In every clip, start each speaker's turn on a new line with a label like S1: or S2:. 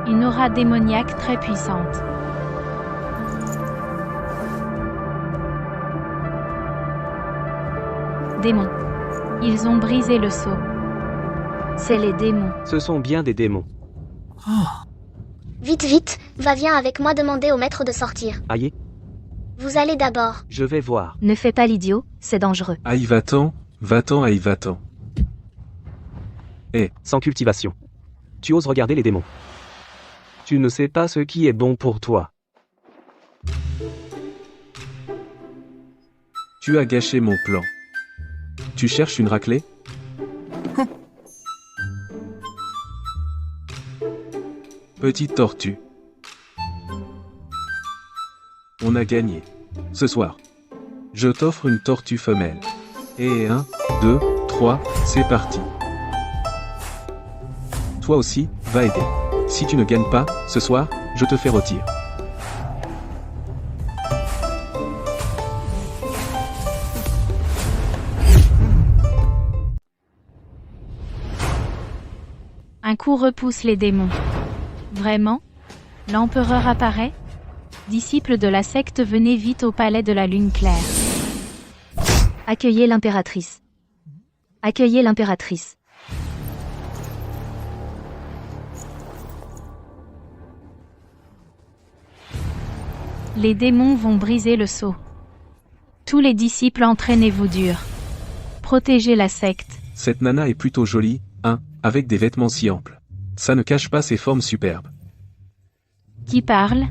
S1: Une aura démoniaque très puissante. Démons. Ils ont brisé le sceau. C'est les démons.
S2: Ce sont bien des démons.
S3: Vite, vite, viens avec moi demander au maître de sortir.
S2: Aïe,
S3: Vous allez d'abord.
S2: je vais voir.
S4: Ne fais pas l'idiot, c'est dangereux.
S5: Aïe va-t'en, aïe va-t'en.
S2: Sans cultivation. Tu oses regarder les démons. Tu ne sais pas ce qui est bon pour toi.
S5: Tu as gâché mon plan. Tu cherches une raclée? Petite tortue. On a gagné. Ce soir. Je t'offre une tortue femelle. Et 1, 2, 3, c'est parti. Toi aussi, va aider. Si tu ne gagnes pas, ce soir, je te fais rôtir.
S1: Un coup repousse les démons. Vraiment? L'empereur apparaît? Disciples de la secte, venez vite au palais de la lune claire.
S4: Accueillez l'impératrice. Accueillez l'impératrice.
S1: Les démons vont briser le sceau. Tous les disciples, entraînez-vous dur. Protégez la secte.
S5: Cette nana est plutôt jolie, hein, avec des vêtements si amples. Ça ne cache pas ses formes superbes.
S1: Qui parle?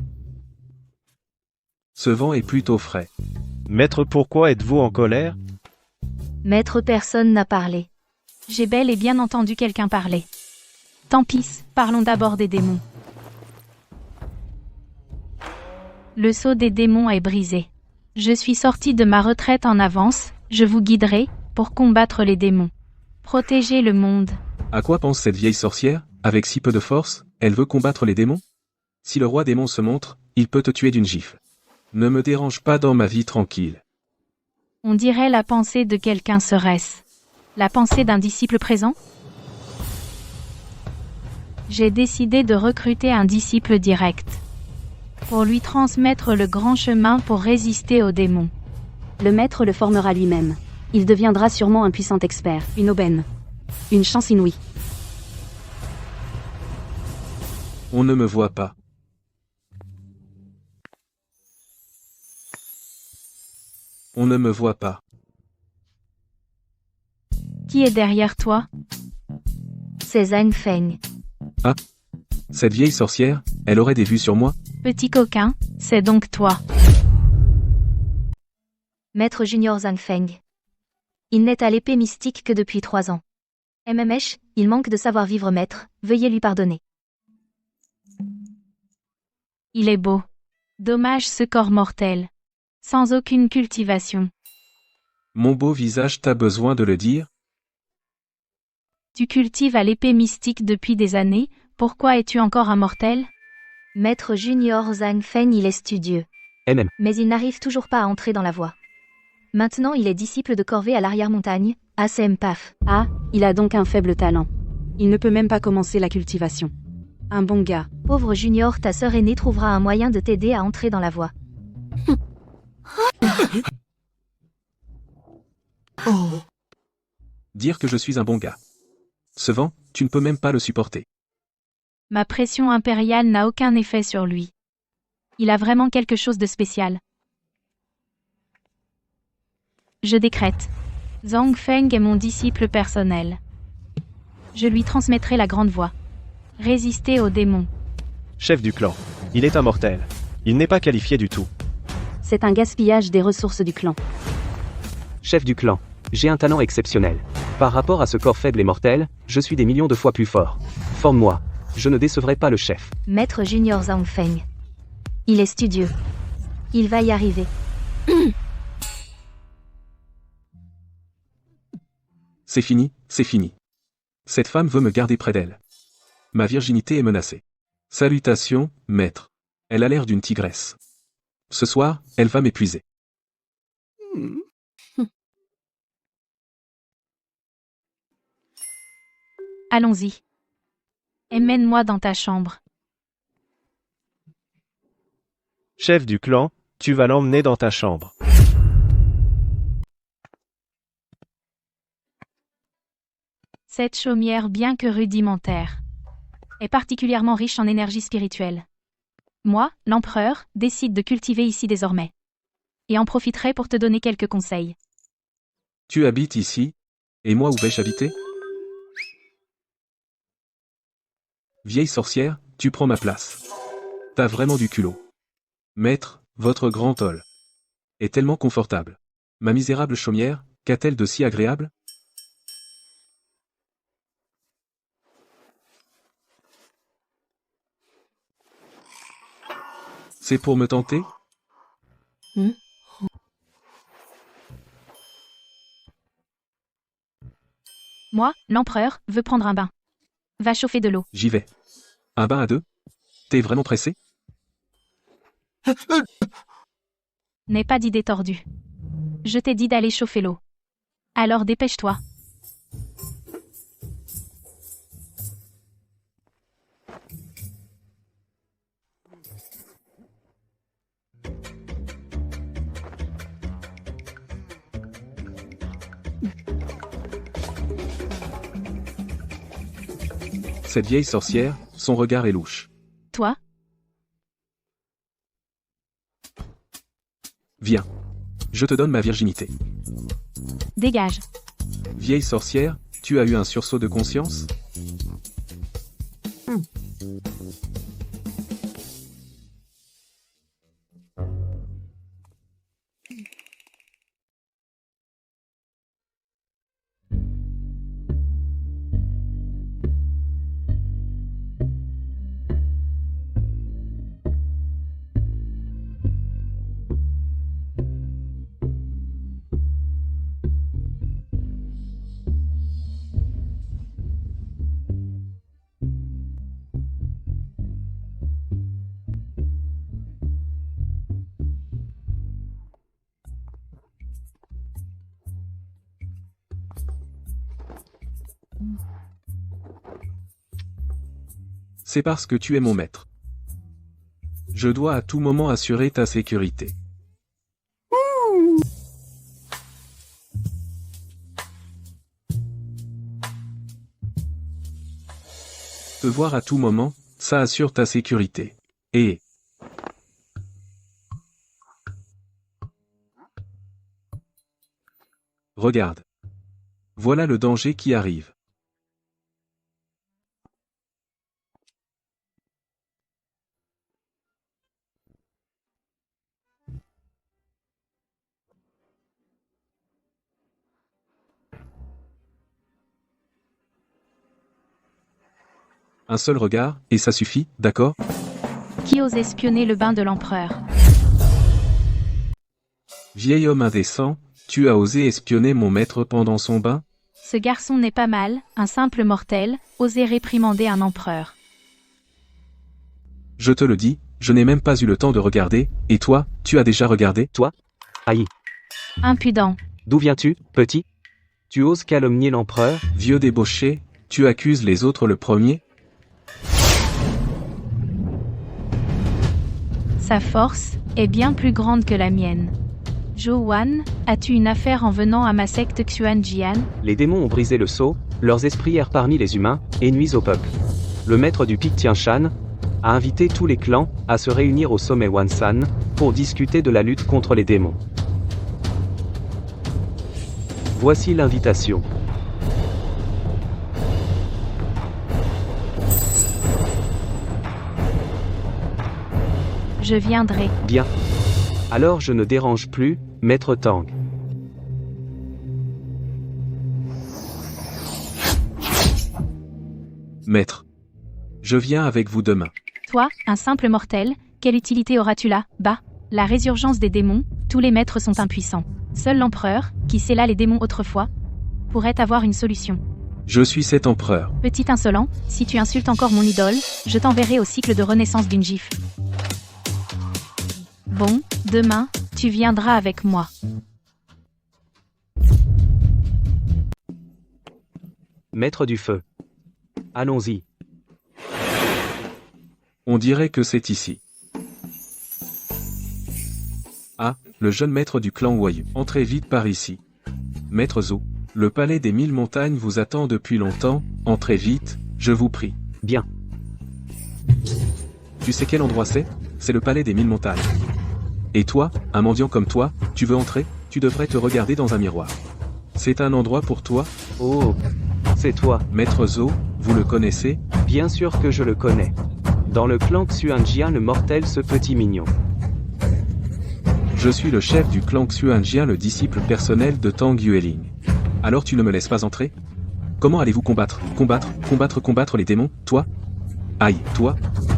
S5: Ce vent est plutôt frais.
S6: Maître, pourquoi êtes-vous en colère?
S4: Maître, personne n'a parlé.
S1: J'ai bel et bien entendu quelqu'un parler. Tant pis, parlons d'abord des démons. Le sceau des démons est brisé. Je suis sorti de ma retraite en avance, je vous guiderai, pour combattre les démons. Protéger le monde.
S5: À quoi pense cette vieille sorcière? Avec si peu de force, elle veut combattre les démons? Si le roi démon se montre, il peut te tuer d'une gifle. Ne me dérange pas dans ma vie tranquille.
S1: On dirait la pensée de quelqu'un, serait-ce la pensée d'un disciple présent? J'ai décidé de recruter un disciple direct. Pour lui transmettre le grand chemin pour résister aux démons.
S7: Le maître le formera lui-même. Il deviendra sûrement un puissant expert, une aubaine. Une chance inouïe.
S5: On ne me voit pas. On ne me voit pas.
S1: Qui est derrière toi?
S4: C'est Zhang Feng.
S5: Cette vieille sorcière, elle aurait des vues sur moi?
S1: Petit coquin, c'est donc toi.
S4: Maître Junior Zhang Feng. Il n'est à l'épée mystique que depuis 3 ans. MMH, il manque de savoir-vivre maître, veuillez lui pardonner.
S1: Il est beau. Dommage ce corps mortel. Sans aucune cultivation.
S5: Mon beau visage, t'as besoin de le dire?
S1: Tu cultives à l'épée mystique depuis des années, pourquoi es-tu encore un mortel?
S4: Maître Junior Zhang Feng, il est studieux.
S2: MM.
S4: Mais il n'arrive toujours pas à entrer dans la voie. Maintenant il est disciple de corvée à l'arrière-montagne, ACM PAF.
S7: Ah, il a donc un faible talent. Il ne peut même pas commencer la cultivation. Un bon gars.
S4: Pauvre Junior, ta sœur aînée trouvera un moyen de t'aider à entrer dans la voie.
S5: Dire que je suis un bon gars. Ce vent, tu ne peux même pas le supporter.
S1: Ma pression impériale n'a aucun effet sur lui. Il a vraiment quelque chose de spécial. Je décrète. Zhang Feng est mon disciple personnel. Je lui transmettrai la grande voie. Résister aux démons.
S6: Chef du clan. Il est immortel. Il n'est pas qualifié du tout.
S7: C'est un gaspillage des ressources du clan.
S2: Chef du clan. J'ai un talent exceptionnel. Par rapport à ce corps faible et mortel, je suis des millions de fois plus fort. Forme-moi. Je ne décevrai pas le chef.
S4: Maître Junior Zhang Feng. Il est studieux. Il va y arriver.
S5: C'est fini, c'est fini. Cette femme veut me garder près d'elle. Ma virginité est menacée. Salutations, maître. Elle a l'air d'une tigresse. Ce soir, elle va m'épuiser.
S1: Allons-y. Emmène-moi dans ta chambre.
S6: Chef du clan, tu vas l'emmener dans ta chambre.
S1: Cette chaumière, bien que rudimentaire, est particulièrement riche en énergie spirituelle. Moi, l'empereur, décide de cultiver ici désormais. Et en profiterai pour te donner quelques conseils.
S5: Tu habites ici, et moi où vais-je habiter? Vieille sorcière, tu prends ma place. T'as vraiment du culot. Maître, votre grand hall est tellement confortable. Ma misérable chaumière, qu'a-t-elle de si agréable? C'est pour me tenter?
S1: Moi, l'empereur, veux prendre un bain. Va chauffer de l'eau.
S5: J'y vais. Un bain à deux? T'es vraiment pressé?
S1: N'aie pas d'idée tordue. Je t'ai dit d'aller chauffer l'eau. Alors dépêche-toi.
S5: Cette vieille sorcière, son regard est louche.
S1: Toi,
S5: Viens. Je te donne ma virginité.
S1: dégage.
S5: Vieille sorcière, tu as eu un sursaut de conscience? C'est parce que tu es mon maître. Je dois à tout moment assurer ta sécurité. Te voir à tout moment, ça assure ta sécurité. Et... Regarde. Voilà le danger qui arrive. Un seul regard, et ça suffit, d'accord?
S1: Qui ose espionner le bain de l'empereur?
S5: Vieil homme indécent, tu as osé espionner mon maître pendant son bain?
S1: Ce garçon n'est pas mal, un simple mortel, oser réprimander un empereur.
S5: Je te le dis, je n'ai même pas eu le temps de regarder, et toi, tu as déjà regardé?
S2: Toi? Aïe.
S1: Impudent.
S2: D'où viens-tu, petit? Tu oses calomnier l'empereur?
S5: Vieux débauché, tu accuses les autres le premier?
S1: Sa force est bien plus grande que la mienne. Jowan, as-tu une affaire en venant à ma secte Xuanjian?
S2: Les démons ont brisé le sceau, leurs esprits errent parmi les humains, et nuisent au peuple. Le maître du pic Tianshan a invité tous les clans à se réunir au sommet Wansan pour discuter de la lutte contre les démons. Voici l'invitation.
S1: Je viendrai.
S2: Bien. Alors je ne dérange plus, maître Tang.
S5: Maître. Je viens avec vous demain.
S1: Toi, un simple mortel, quelle utilité auras-tu là? Bah, la résurgence des démons, tous les maîtres sont impuissants. Seul l'empereur, qui scella les démons autrefois, pourrait avoir une solution.
S5: Je suis cet empereur.
S1: Petit insolent, si tu insultes encore mon idole, je t'enverrai au cycle de renaissance d'une gifle. Bon, demain, tu viendras avec moi.
S2: Maître du feu. Allons-y.
S5: On dirait que c'est ici. Ah, le jeune maître du clan Wayu. Entrez vite par ici. Maître Zo, le palais des 1000 montagnes vous attend depuis longtemps, entrez vite, je vous prie.
S2: Bien.
S5: Tu sais quel endroit c'est? C'est le palais des 1000 montagnes. Et toi, un mendiant comme toi, tu veux entrer? Tu devrais te regarder dans un miroir. C'est un endroit pour toi?
S2: Oh, c'est toi.
S5: Maître Zo, vous le connaissez?
S2: Bien sûr que je le connais. Dans le clan Xuanjia le mortel ce petit mignon.
S5: Je suis le chef du clan Xuanjia, le disciple personnel de Tang Yueling. Alors tu ne me laisses pas entrer? Comment allez-vous combattre? Combattre les démons, toi? Aïe, toi?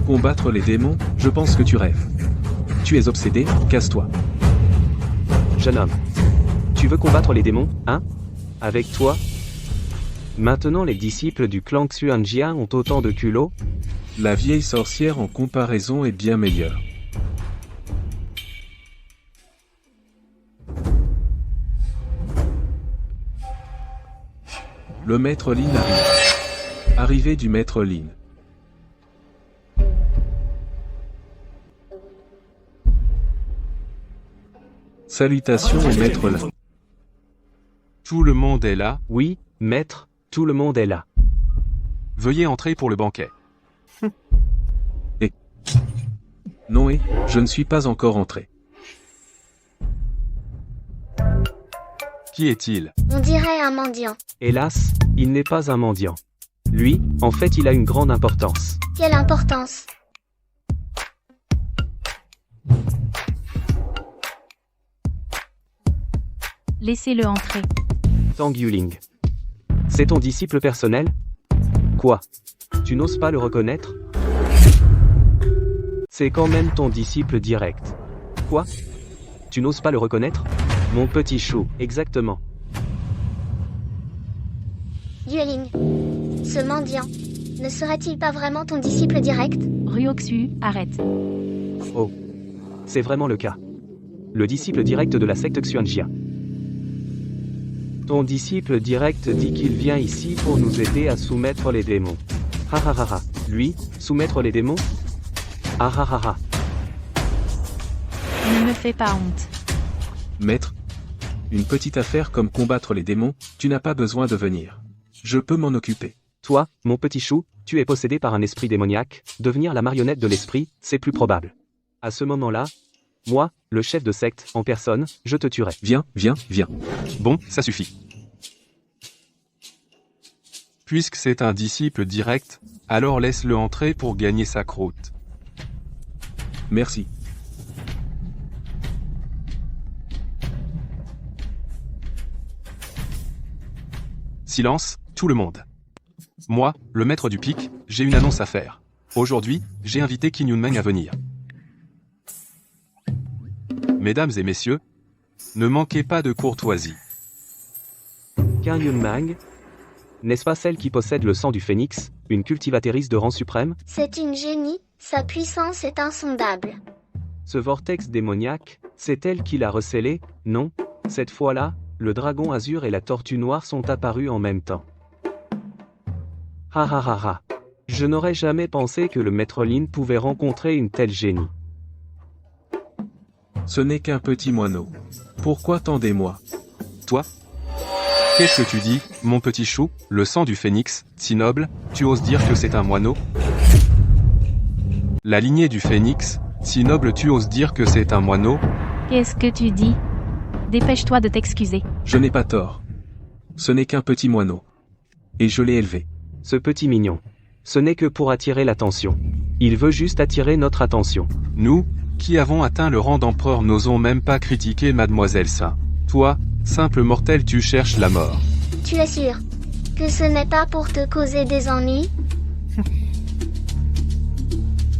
S5: Combattre les démons, je pense que tu rêves. Tu es obsédé, casse-toi.
S2: Jeune homme. Tu veux combattre les démons, hein? Avec toi? Maintenant les disciples du clan Xuanjia ont autant de culot?
S5: La vieille sorcière en comparaison est bien meilleure. Le maître Lin arrive. Arrivée du maître Lin. Salutations au maître Lin.
S8: Tout le monde est là.
S2: Oui, maître, tout le monde est là.
S8: Veuillez entrer pour le banquet.
S5: Non et, je ne suis pas encore entré.
S8: Qui est-il?
S3: On dirait un mendiant.
S2: Hélas, il n'est pas un mendiant. Lui, en fait il a une grande importance.
S3: Quelle importance?
S1: Laissez-le entrer.
S2: Tang Yuling. C'est ton disciple personnel? Quoi? Tu n'oses pas le reconnaître? C'est quand même ton disciple direct. Quoi? Tu n'oses pas le reconnaître? Mon petit chou, exactement.
S3: Yueling. Ce mendiant. Ne serait-il pas vraiment ton disciple direct?
S1: Ryoxu, arrête.
S2: Oh. C'est vraiment le cas. Le disciple direct de la secte Xuanjia. Ton disciple direct dit qu'il vient ici pour nous aider à soumettre les démons. Ha ha ha ha. Lui, soumettre les démons? Ah ha ha ha.
S1: Ne me fais pas honte.
S5: Maître, une petite affaire comme combattre les démons, tu n'as pas besoin de venir. Je peux m'en occuper.
S2: Toi, mon petit chou, tu es possédé par un esprit démoniaque, devenir la marionnette de l'esprit, c'est plus probable. À ce moment-là, moi, le chef de secte, en personne, je te tuerai.
S5: Viens.
S8: Bon, ça suffit. Puisque c'est un disciple direct, alors laisse-le entrer pour gagner sa croûte.
S5: Merci.
S8: Silence, tout le monde. Moi, le maître du pic, j'ai une annonce à faire. Aujourd'hui, j'ai invité Qin Yunmeng à venir. Mesdames et messieurs, ne manquez pas de courtoisie.
S2: Qin Yunmeng? N'est-ce pas celle qui possède le sang du phénix, une cultivatrice de rang suprême?
S3: C'est une génie, sa puissance est insondable.
S2: Ce vortex démoniaque, c'est elle qui l'a recélé, non? Cette fois-là, le dragon azur et la tortue noire sont apparus en même temps. Ha ha ha ha. Je n'aurais jamais pensé que le maître Lin pouvait rencontrer une telle génie.
S5: Ce n'est qu'un petit moineau. Pourquoi tendez-moi?
S8: Toi? Qu'est-ce que tu dis, mon petit chou? Le sang du phénix, si noble, tu oses dire que c'est un moineau? La lignée du phénix, si noble, tu oses dire que c'est un moineau?
S1: Qu'est-ce que tu dis? Dépêche-toi de t'excuser.
S5: Je n'ai pas tort. Ce n'est qu'un petit moineau. Et je l'ai élevé.
S2: Ce petit mignon. Ce n'est que pour attirer l'attention. Il veut juste attirer notre attention.
S8: Nous, qui avons atteint le rang d'empereur, n'osons même pas critiquer Mademoiselle Saint. Toi, simple mortel, tu cherches la mort.
S3: Tu es sûr que ce n'est pas pour te causer des ennuis?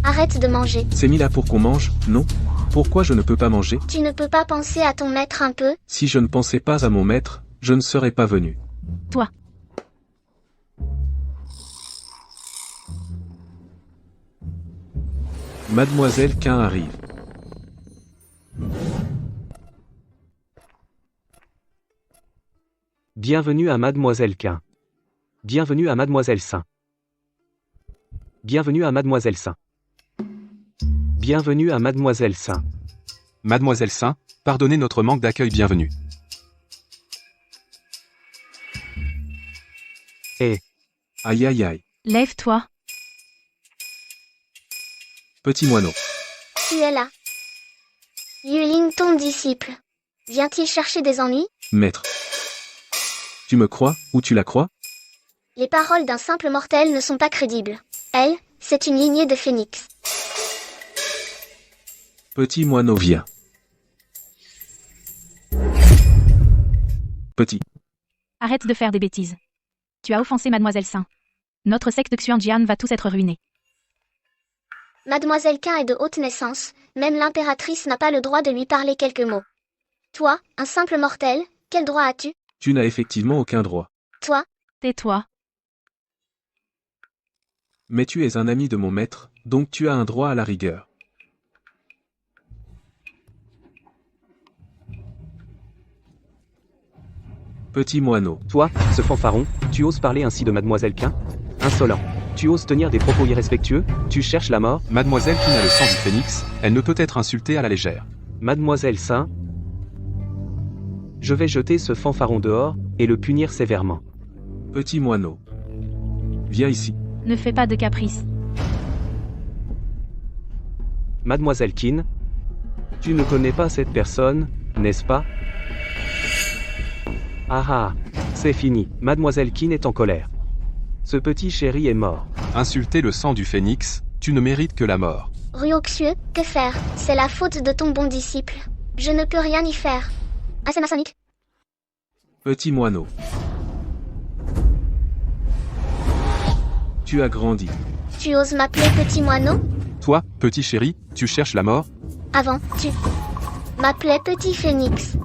S3: Arrête de manger.
S5: C'est mis là pour qu'on mange, non? Pourquoi je ne peux pas manger?
S3: Tu ne peux pas penser à ton maître un peu?
S5: Si je ne pensais pas à mon maître, je ne serais pas venu.
S1: Toi.
S5: Mademoiselle Qin arrive.
S2: Bienvenue à Mademoiselle Qin. Bienvenue à Mademoiselle Saint. Bienvenue à Mademoiselle Saint. Bienvenue à Mademoiselle Saint.
S8: Mademoiselle Saint, Pardonnez notre manque d'accueil bienvenu.
S5: Aïe aïe aïe.
S1: Lève-toi.
S5: Petit moineau.
S3: Tu es là. Yulin, ton disciple. Vient-il chercher des ennuis?
S5: Maître. Tu me crois ou tu la crois?
S3: Les paroles d'un simple mortel ne sont pas crédibles. Elle, c'est une lignée de phénix.
S5: Petit moineau viens. Petit.
S1: Arrête de faire des bêtises. Tu as offensé Mademoiselle Saint. Notre secte Xuanjian va tous être ruinés.
S3: Mademoiselle Quin est de haute naissance, même l'impératrice n'a pas le droit de lui parler quelques mots. Toi, un simple mortel, quel droit as-tu?
S5: Tu n'as effectivement aucun droit.
S3: Toi,
S1: Tais-toi.
S5: Mais tu es un ami de mon maître, donc tu as un droit à la rigueur. Petit moineau.
S2: Toi, ce fanfaron, tu oses parler ainsi de Mademoiselle Quin? Insolent. Tu oses tenir des propos irrespectueux? Tu cherches la mort?
S8: Mademoiselle qui a le sang du phénix, elle ne peut être insultée à la légère.
S2: Mademoiselle Saint? Je vais jeter ce fanfaron dehors, et le punir sévèrement.
S5: Petit moineau. Viens ici.
S1: Ne fais pas de caprices.
S2: Mademoiselle Qin? Tu ne connais pas cette personne, n'est-ce pas? Ah ah, c'est fini, Mademoiselle Qin est en colère. Ce petit chéri est mort.
S8: Insulter le sang du phénix, tu ne mérites que la mort.
S3: Ruoxieux, que faire? C'est la faute de ton bon disciple. Je ne peux rien y faire. Ah, c'est maçonnique.
S5: Petit moineau. Tu as grandi.
S3: Tu oses m'appeler petit moineau?
S8: Toi, petit chéri, tu cherches la mort?
S3: Avant, tu m'appelais petit phénix.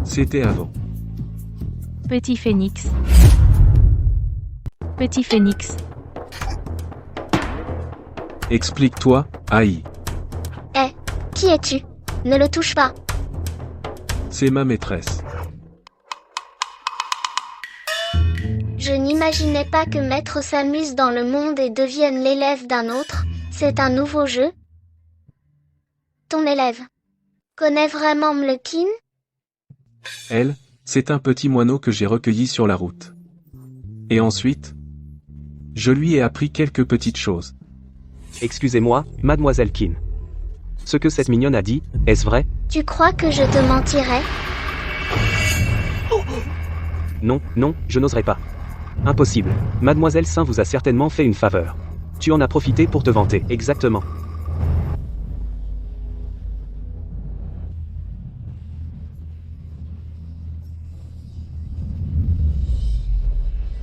S5: C'était avant.
S1: Petit phénix. Petit phénix.
S5: Explique-toi, Aïe.
S3: Eh, qui es-tu? Ne le touche pas.
S5: C'est ma maîtresse.
S3: Je n'imaginais pas que Maître s'amuse dans le monde et devienne l'élève d'un autre. C'est un nouveau jeu. Ton élève connaît vraiment Mlekin?
S5: Elle, c'est un petit moineau que j'ai recueilli sur la route. Et ensuite, je lui ai appris quelques petites choses.
S2: Excusez-moi, Mademoiselle Qin. Ce que cette mignonne a dit, est-ce vrai?
S3: Tu crois que je te mentirais?
S2: Non, non, je n'oserais pas. Impossible. Mademoiselle Saint vous a certainement fait une faveur. Tu en as profité pour te vanter. Exactement.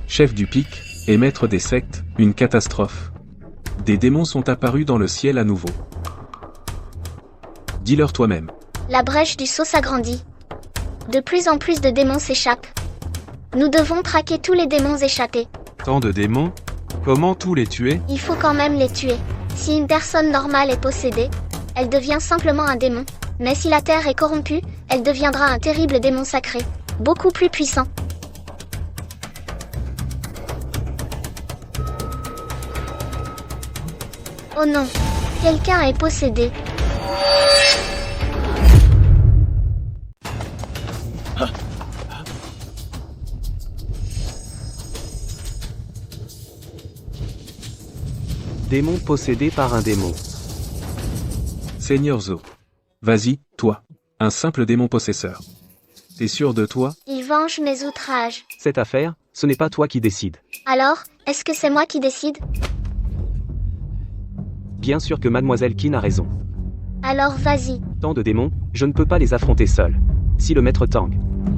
S5: Chef du pic, et maître des sectes, une catastrophe. Des démons sont apparus dans le ciel à nouveau. Dis-leur toi-même.
S3: La brèche du sceau s'agrandit. De plus en plus de démons s'échappent. Nous devons traquer tous les démons échappés.
S8: Tant de démons? Comment tous les tuer?
S3: Il faut quand même les tuer. Si une personne normale est possédée, elle devient simplement un démon. Mais si la terre est corrompue, elle deviendra un terrible démon sacré. Beaucoup plus puissant. Oh non, quelqu'un est possédé.
S2: Démon possédé par un démon.
S5: Seigneur Zo. Vas-y, toi. Un simple démon possesseur. T'es sûr de toi?
S3: Il venge mes outrages.
S2: Cette affaire, ce n'est pas toi qui décides.
S3: Alors, est-ce que c'est moi qui décide?
S2: Bien sûr que Mademoiselle Qin a raison.
S3: Alors vas-y.
S2: Tant de démons, je ne peux pas les affronter seul. Si le maître Tang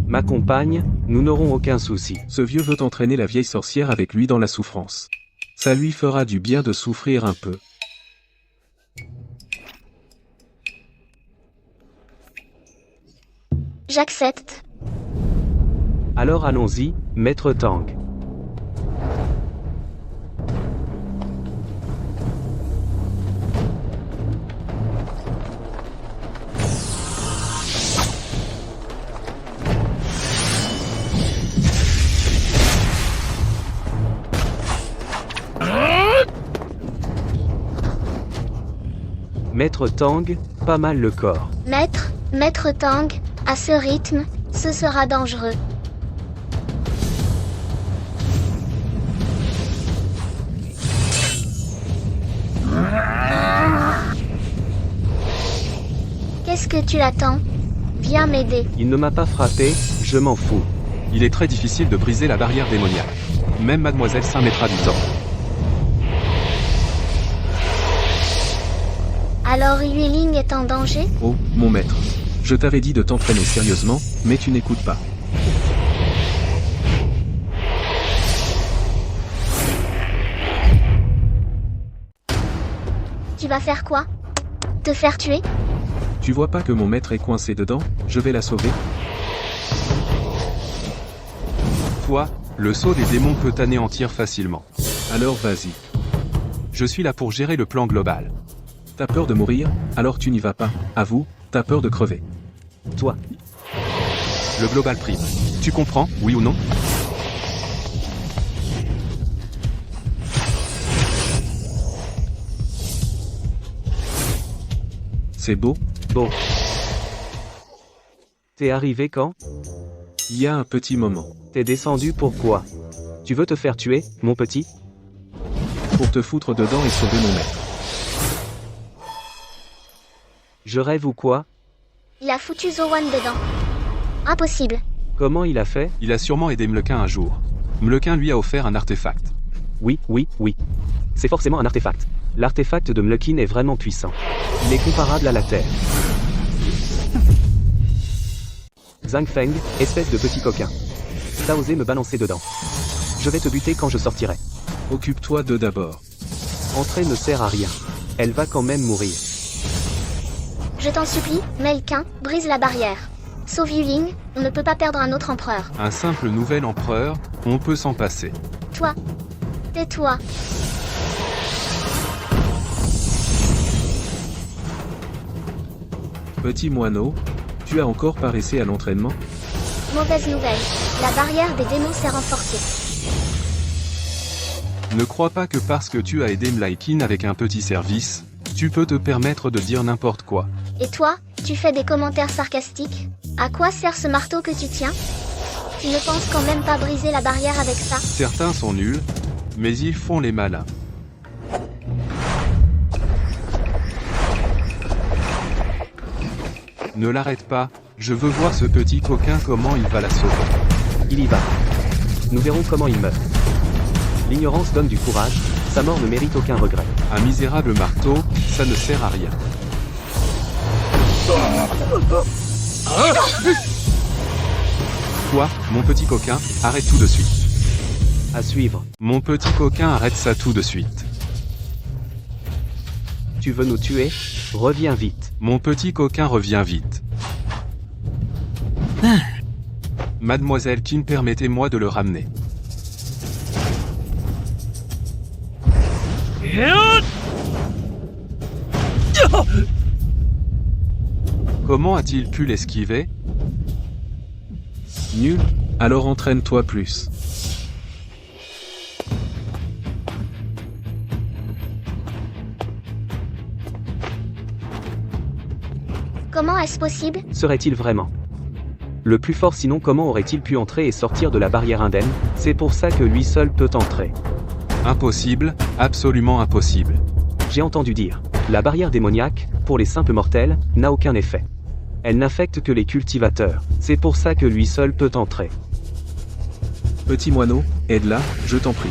S2: m'accompagne, nous n'aurons aucun souci.
S5: Ce vieux veut entraîner la vieille sorcière avec lui dans la souffrance. Ça lui fera du bien de souffrir un peu.
S3: J'accepte.
S2: Alors allons-y, maître Tang. Maître Tang, pas mal le corps.
S3: Maître Tang, À ce rythme, ce sera dangereux. Qu'est-ce que tu attends? Viens m'aider.
S2: Il ne m'a pas frappé, je m'en fous.
S8: Il est très difficile de briser la barrière démoniaque. Même Mademoiselle Saint mettra du temps.
S3: Alors Yueling est en danger?
S5: Oh, mon maître. Je t'avais dit de t'entraîner sérieusement, mais tu n'écoutes pas.
S3: Tu vas faire quoi? Te faire tuer?
S5: Tu vois pas que mon maître est coincé dedans? Je vais la sauver.
S8: Toi, le sceau des démons peut t'anéantir facilement.
S5: Alors vas-y.
S8: Je suis là pour gérer le plan global.
S5: T'as peur de mourir? Alors tu n'y vas pas. Avoue, t'as peur de crever.
S2: Toi,
S8: Le global prime. Tu comprends, oui ou non?
S5: C'est beau?
S2: bon. T'es arrivé quand?
S5: Il y a un petit moment.
S2: T'es descendu pourquoi? Tu veux te faire tuer, mon petit?
S5: Pour te foutre dedans et sauver mon maître.
S2: Je rêve ou quoi?
S3: Il a foutu Zowan dedans. Impossible.
S2: Comment il a fait?
S8: Il a sûrement aidé Mlequin un jour. Mlequin lui a offert un artefact.
S2: Oui. C'est forcément un artefact. L'artefact de Mlequin est vraiment puissant. Il est comparable à la Terre. Zhang Feng, espèce de petit coquin. T'as osé me balancer dedans. Je vais te buter quand je sortirai.
S5: Occupe-toi d'eux d'abord.
S2: Entrer ne sert à rien. Elle va quand même mourir.
S3: Je t'en supplie, Melquin, brise la barrière. Sauve Yueling, on ne peut pas perdre un autre empereur.
S8: Un simple nouvel empereur, on peut s'en passer.
S3: Toi. Tais-toi.
S5: Petit moineau, tu as encore pas réussi à l'entraînement?
S3: Mauvaise nouvelle. La barrière des démons s'est renforcée.
S8: Ne crois pas que parce que tu as aidé Mlequin avec un petit service, tu peux te permettre de dire n'importe quoi.
S3: Et toi, tu fais des commentaires sarcastiques? À quoi sert ce marteau que tu tiens? Tu ne penses quand même pas briser la barrière avec ça?
S8: Certains sont nuls, mais ils font les malins. Ne l'arrête pas, je veux voir ce petit coquin comment il va la sauver.
S2: Il y va. Nous verrons comment il meurt. L'ignorance donne du courage, sa mort ne mérite aucun regret.
S8: Un misérable marteau, ça ne sert à rien. Toi, mon petit coquin, arrête tout de suite.
S2: À suivre.
S8: Mon petit coquin, arrête ça tout de suite.
S2: Tu veux nous tuer? Reviens vite.
S8: Mon petit coquin revient vite. Mademoiselle Kim, permettez-moi de le ramener. Comment a-t-il pu l'esquiver?
S5: Nul? Alors entraîne-toi plus.
S3: Comment est-ce possible?
S2: Serait-il vraiment le plus fort? Sinon comment aurait-il pu entrer et sortir de la barrière indemne? C'est pour ça que lui seul peut entrer.
S8: Impossible, absolument impossible.
S2: J'ai entendu dire. La barrière démoniaque, pour les simples mortels, n'a aucun effet. Elle n'affecte que les cultivateurs. C'est pour ça que lui seul peut entrer.
S5: Petit moineau, aide-la, je t'en prie.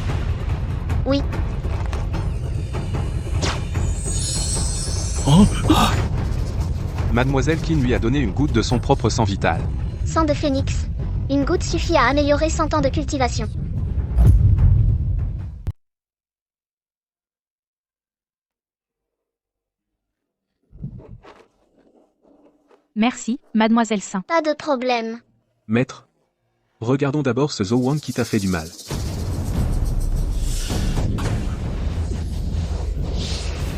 S3: Oui.
S8: Mademoiselle Kim lui a donné une goutte de son propre sang vital.
S3: Sang de phénix. Une goutte suffit à améliorer 100 ans de cultivation.
S1: Merci, Mademoiselle Saint.
S3: Pas de problème.
S5: Maître. Regardons d'abord ce Zowan qui t'a fait du mal.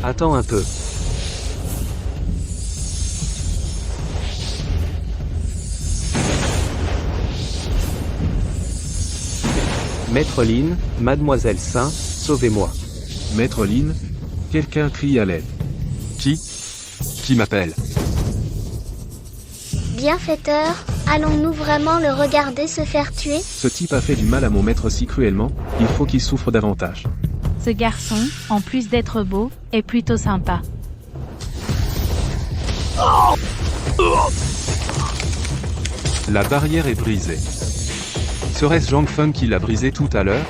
S2: Attends un peu. Maître Lin, Mademoiselle Saint, sauvez-moi.
S5: Maître Lin, quelqu'un crie à l'aide.
S8: Qui m'appelle?
S3: Bienfaiteur, allons-nous vraiment le regarder se faire tuer?
S5: Ce type a fait du mal à mon maître si cruellement, il faut qu'il souffre davantage.
S1: Ce garçon, en plus d'être beau, est plutôt sympa.
S8: La barrière est brisée. Serait-ce Zhang Feng qui l'a brisée tout à l'heure?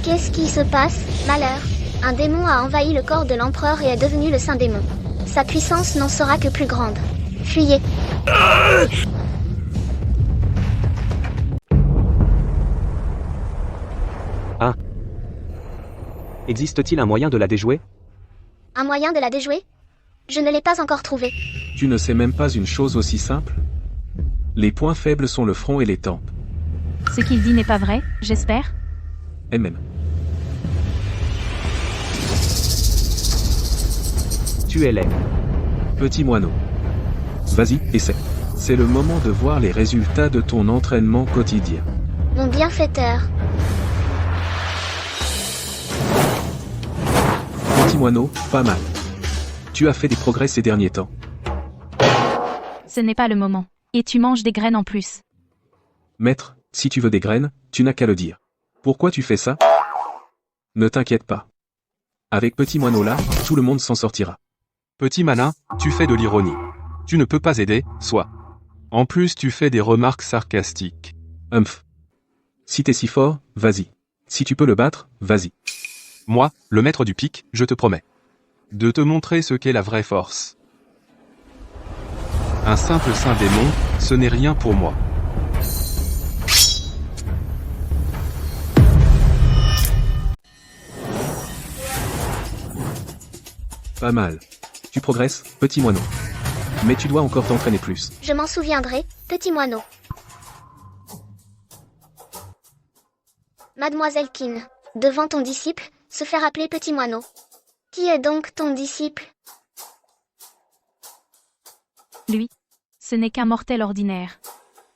S3: Qu'est-ce qui se passe? Malheur. Un démon a envahi le corps de l'empereur et est devenu le saint démon. Sa puissance n'en sera que plus grande. Fuyez.
S2: Existe-t-il un moyen de la déjouer?
S3: Un moyen de la déjouer? Je ne l'ai pas encore trouvé.
S5: Tu ne sais même pas une chose aussi simple? Les points faibles sont le front et les tempes.
S1: Ce qu'il dit n'est pas vrai, j'espère?
S5: MM.
S2: Tu es laid.
S5: Petit moineau. Vas-y, essaie. C'est le moment de voir les résultats de ton entraînement quotidien.
S3: Mon bienfaiteur.
S5: Petit moineau, pas mal. Tu as fait des progrès ces derniers temps.
S1: Ce n'est pas le moment. Et tu manges des graines en plus.
S5: Maître, si tu veux des graines, tu n'as qu'à le dire. Pourquoi tu fais ça? Ne t'inquiète pas. Avec Petit moineau là, tout le monde s'en sortira.
S8: Petit malin, tu fais de l'ironie. Tu ne peux pas aider, soit. En plus tu fais des remarques sarcastiques.
S5: Humph. Si t'es si fort, vas-y. Si tu peux le battre, vas-y.
S8: Moi, le maître du pic, je te promets. De te montrer ce qu'est la vraie force. Un simple saint démon, ce n'est rien pour moi.
S5: Pas mal. Tu progresses, petit moineau. Mais tu dois encore t'entraîner plus.
S3: Je m'en souviendrai, petit moineau. Mademoiselle Qin, devant ton disciple, se faire appeler petit moineau. Qui est donc ton disciple?
S1: Lui, ce n'est qu'un mortel ordinaire,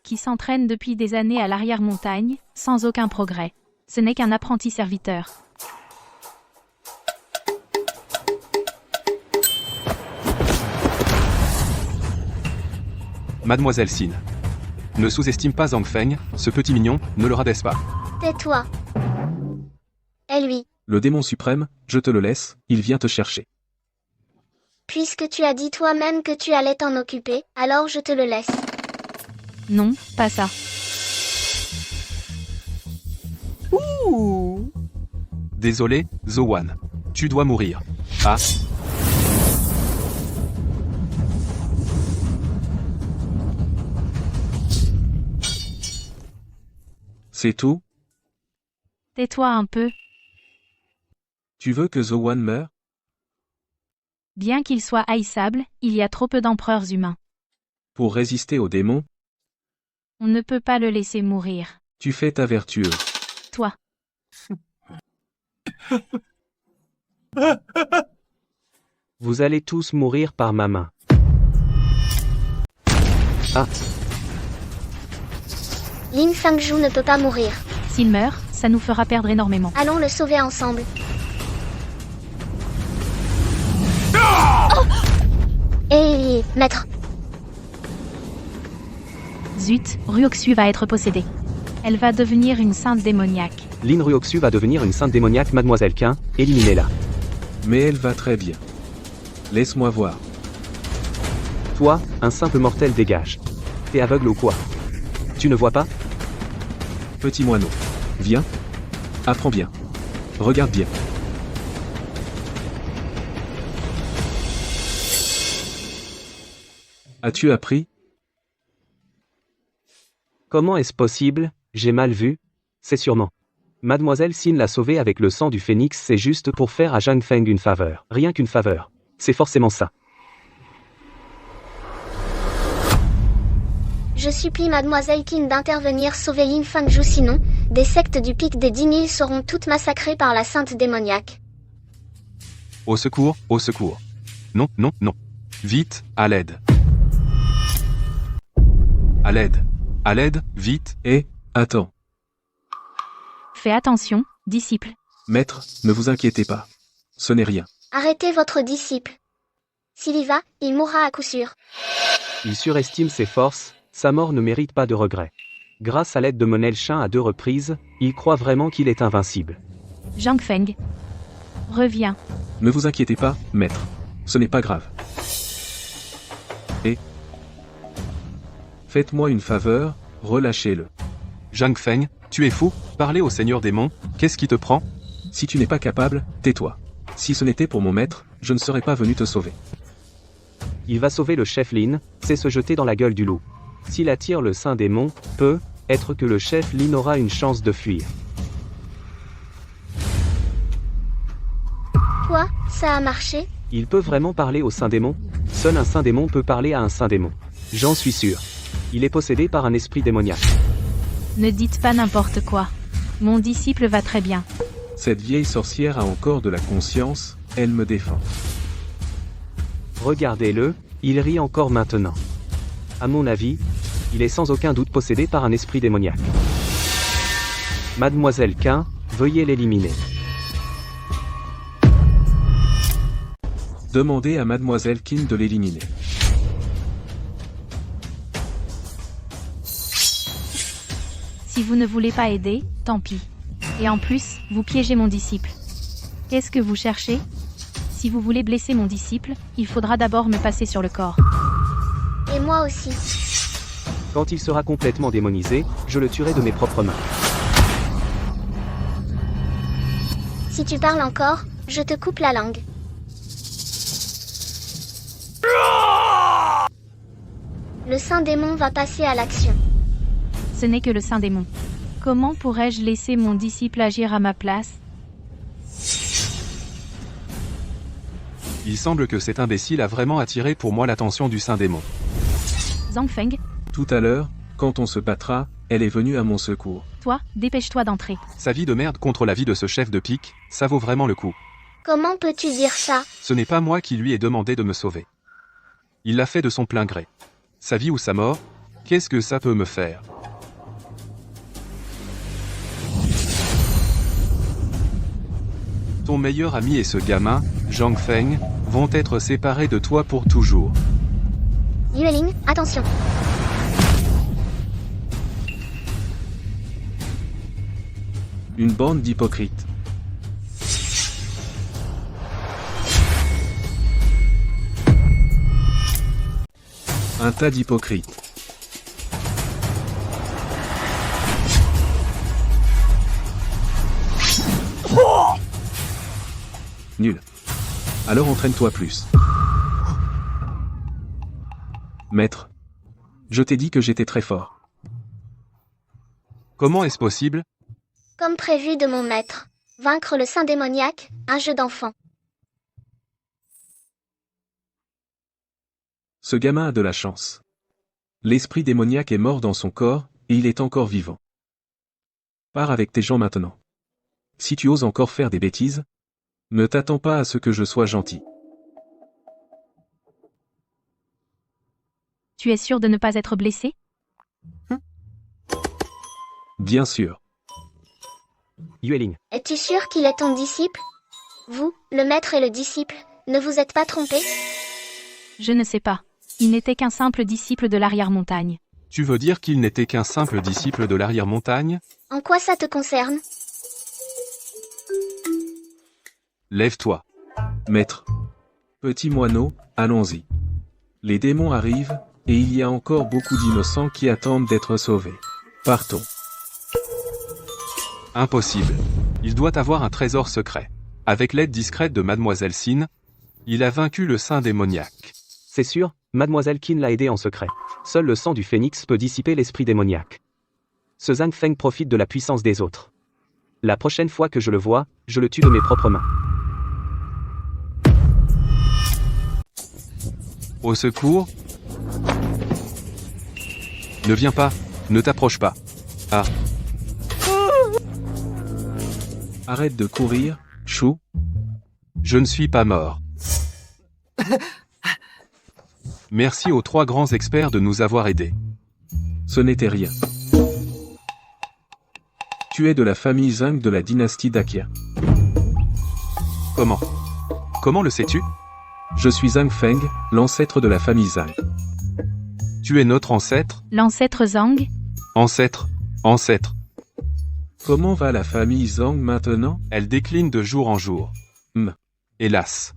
S1: qui s'entraîne depuis des années à l'arrière-montagne, sans aucun progrès. Ce n'est qu'un apprenti serviteur.
S8: Mademoiselle Xin. Ne sous-estime pas Zhang Feng, ce petit mignon, ne le rabaisse pas.
S3: Tais-toi. Et lui,
S5: Le démon suprême, je te le laisse, il vient te chercher.
S3: puisque tu as dit toi-même que tu allais t'en occuper, alors je te le laisse.
S1: Non, pas ça.
S8: Désolé, Zowan. Tu dois mourir. Ah.
S5: C'est tout?
S1: Tais-toi un peu.
S5: Tu veux que Zowan meure?
S1: Bien qu'il soit haïssable, il y a trop peu d'empereurs humains.
S5: Pour résister aux démons,
S1: On ne peut pas le laisser mourir.
S5: tu fais ta vertueuse.
S1: Toi.
S2: Vous allez tous mourir par ma main.
S3: Lin Fengzhu ne peut pas mourir.
S1: S'il meurt, ça nous fera perdre énormément.
S3: Allons le sauver ensemble. Et maître,
S1: Zut, Ruoxu va être possédée. Elle va devenir une sainte démoniaque.
S2: Lin Ruoxu va devenir une sainte démoniaque, Mademoiselle Qin, éliminez-la.
S5: Mais elle va très bien. Laisse-moi voir.
S2: Toi, un simple mortel, dégage. T'es aveugle ou quoi? Tu ne vois pas?
S5: Petit moineau. Viens. Apprends bien. Regarde bien. As-tu appris?
S2: Comment est-ce possible? J'ai mal vu? C'est sûrement. Mademoiselle Xin l'a sauvé avec le sang du phénix, c'est juste pour faire à Zhang Feng une faveur. Rien qu'une faveur. C'est forcément ça.
S3: je supplie Mademoiselle Qin d'intervenir sauver Lin Fengzhu, sinon, des sectes du pic des 10 000 seront toutes massacrées par la sainte démoniaque.
S8: Au secours, au secours. Non, non, non. Vite, à l'aide. À l'aide. À l'aide, vite.
S5: Attends.
S1: Fais attention, disciple.
S5: Maître, ne vous inquiétez pas. Ce n'est rien.
S3: Arrêtez votre disciple. S'il y va, il mourra à coup sûr.
S2: Il surestime ses forces, sa mort ne mérite pas de regret. Grâce à l'aide de Monelchin à 2 reprises, il croit vraiment qu'il est invincible.
S1: Zhang Feng. Reviens.
S5: Ne vous inquiétez pas, maître. Ce n'est pas grave. Et faites-moi une faveur, relâchez-le.
S8: Zhang Feng, tu es fou? Parler au Seigneur démon, qu'est-ce qui te prend?
S5: Si tu n'es pas capable, tais-toi. Si ce n'était pour mon maître, je ne serais pas venu te sauver.
S2: Il va sauver le chef Lin, c'est se jeter dans la gueule du loup. S'il attire le saint démon, peut être que le chef Lin aura une chance de fuir.
S3: Quoi? Ça a marché?
S2: Il peut vraiment parler au saint démon? Seul un saint démon peut parler à un saint démon. J'en suis sûr. Il est possédé par un esprit démoniaque.
S1: Ne dites pas n'importe quoi. Mon disciple va très bien.
S5: Cette vieille sorcière a encore de la conscience, elle me défend.
S2: Regardez-le, il rit encore maintenant. À mon avis, il est sans aucun doute possédé par un esprit démoniaque. Mademoiselle Qin, veuillez l'éliminer.
S5: Demandez à Mademoiselle Qin de l'éliminer.
S1: Si vous ne voulez pas aider, tant pis. Et en plus, vous piégez mon disciple. Qu'est-ce que vous cherchez? Si vous voulez blesser mon disciple, il faudra d'abord me passer sur le corps.
S3: Et moi aussi.
S2: Quand il sera complètement démonisé, je le tuerai de mes propres mains.
S3: Si tu parles encore, je te coupe la langue. Le saint démon va passer à l'action.
S1: Ce n'est que le saint démon. Comment pourrais-je laisser mon disciple agir à ma place?
S8: Il semble que cet imbécile a vraiment attiré pour moi l'attention du saint démon.
S1: Zhang Feng,
S5: Tout à l'heure, quand on se battra, elle est venue à mon secours.
S1: toi, dépêche-toi d'entrer.
S8: Sa vie de merde contre la vie de ce chef de pique, ça vaut vraiment le coup.
S3: Comment peux-tu dire ça?
S8: Ce n'est pas moi qui lui ai demandé de me sauver. Il l'a fait de son plein gré. Sa vie ou sa mort, qu'est-ce que ça peut me faire? Ton meilleur ami et ce gamin, Zhang Feng, vont être séparés de toi pour toujours.
S3: Yueling, attention.
S5: Une bande d'hypocrites. Un tas d'hypocrites. Nul. Alors entraîne-toi plus. Maître. Je t'ai dit que j'étais très fort.
S8: Comment est-ce possible?
S3: Comme prévu de mon maître. Vaincre le saint démoniaque, un jeu d'enfant.
S5: Ce gamin a de la chance. L'esprit démoniaque est mort dans son corps, et il est encore vivant. Pars avec tes gens maintenant. Si tu oses encore faire des bêtises, ne t'attends pas à ce que je sois gentil.
S1: Tu es sûr de ne pas être blessé?
S5: Bien sûr.
S2: Yueling,
S3: Es-tu sûr qu'il est ton disciple? Vous, le maître et le disciple, ne vous êtes pas trompés?
S1: Je ne sais pas. Il n'était qu'un simple disciple de l'arrière-montagne.
S8: Tu veux dire qu'il n'était qu'un simple disciple de l'arrière-montagne?
S3: En quoi ça te concerne?
S8: Lève-toi.
S5: Maître. Petit moineau, allons-y. Les démons arrivent, et il y a encore beaucoup d'innocents qui attendent d'être sauvés. Partons.
S8: Impossible. Il doit avoir un trésor secret. Avec l'aide discrète de Mademoiselle Sin, il a vaincu le saint démoniaque.
S2: c'est sûr, Mademoiselle Qin l'a aidé en secret. Seul le sang du phénix peut dissiper l'esprit démoniaque. Ce Zhang Feng profite de la puissance des autres. La prochaine fois que je le vois, je le tue de mes propres mains.
S8: Au secours. Ne viens pas, ne t'approche pas. Ah,
S5: Arrête de courir, chou.
S8: je ne suis pas mort. Merci aux 3 grands experts de nous avoir aidés.
S5: Ce n'était rien. Tu es de la famille Zhang de la dynastie Dakia.
S8: Comment? Comment le sais-tu?
S5: Je suis Zhang Feng, l'ancêtre de la famille Zhang.
S8: Tu es notre ancêtre?
S1: L'ancêtre Zhang?
S8: Ancêtre.
S5: Comment va la famille Zhang maintenant?
S8: Elle décline de jour en jour.
S5: Hmm.
S8: Hélas.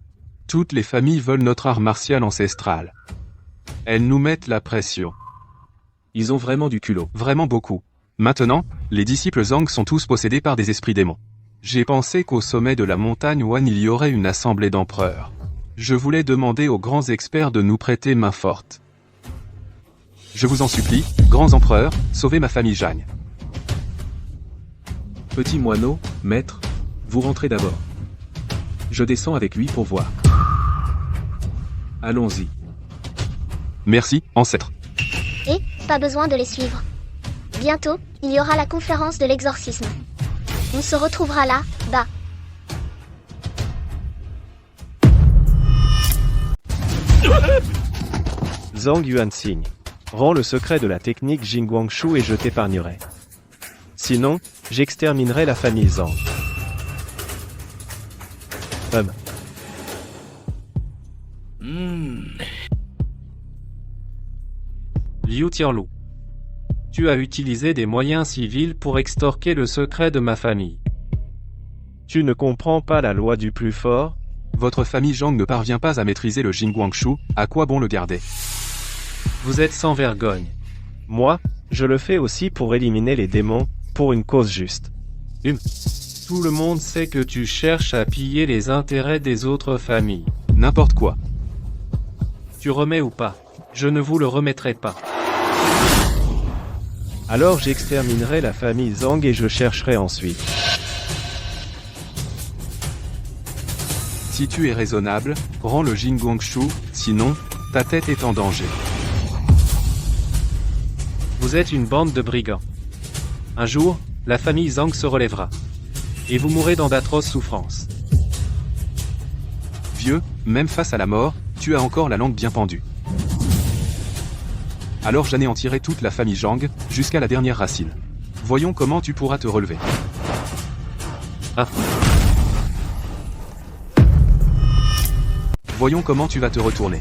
S8: Toutes les familles veulent notre art martial ancestral. Elles nous mettent la pression.
S5: Ils ont vraiment du culot.
S8: Vraiment beaucoup. Maintenant, les disciples Zhang sont tous possédés par des esprits démons. J'ai pensé qu'au sommet de la montagne Wan il y aurait une assemblée d'empereurs. Je voulais demander aux grands experts de nous prêter main forte. Je vous en supplie, grands empereurs, sauvez ma famille Zhang.
S5: Petit moineau, maître, vous rentrez d'abord. Je descends avec lui pour voir. Allons-y.
S8: Merci, ancêtre.
S3: Et, pas besoin de les suivre. Bientôt, il y aura la conférence de l'exorcisme. On se retrouvera là, bas.
S6: Zhang Yuanxing. Rends le secret de la technique Jingguangshu et je t'épargnerai. Sinon, j'exterminerai la famille Zhang.
S9: Liu Tianlu. Tu as utilisé des moyens civils pour extorquer le secret de ma famille.
S6: Tu ne comprends pas la loi du plus fort?
S8: Votre famille Zhang ne parvient pas à maîtriser le Jingguangshu, à quoi bon le garder?
S9: Vous êtes sans vergogne.
S6: Moi, je le fais aussi pour éliminer les démons, pour une cause juste.
S9: Tout le monde sait que tu cherches à piller les intérêts des autres familles.
S8: N'importe quoi.
S9: Tu remets ou pas? Je ne vous le remettrai pas.
S6: Alors j'exterminerai la famille Zhang et je chercherai ensuite.
S8: Si tu es raisonnable, rends le Jingguangshu, sinon, ta tête est en danger.
S9: Vous êtes une bande de brigands. Un jour, la famille Zhang se relèvera. Et vous mourrez dans d'atroces souffrances.
S8: Vieux, même face à la mort, tu as encore la langue bien pendue. Alors j'anéantirai toute la famille Zhang, jusqu'à la dernière racine. Voyons comment tu pourras te relever. Voyons comment tu vas te retourner.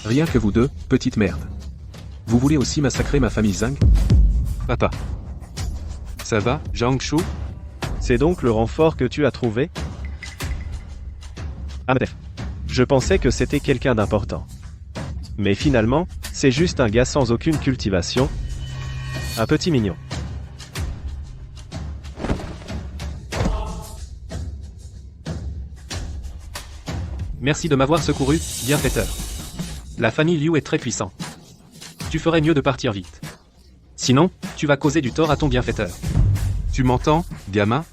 S5: Rien que vous deux, petite merde. Vous voulez aussi massacrer ma famille Zhang?
S8: Papa. Ça va, Jiangshu?
S6: C'est donc le renfort que tu as trouvé? Bref. Je pensais que c'était quelqu'un d'important. Mais finalement, c'est juste un gars sans aucune cultivation. Un petit mignon.
S9: Merci de m'avoir secouru, bienfaiteur. La famille Liu est très puissante. Tu ferais mieux de partir vite. Sinon, tu vas causer du tort à ton bienfaiteur.
S8: Tu m'entends, gamin?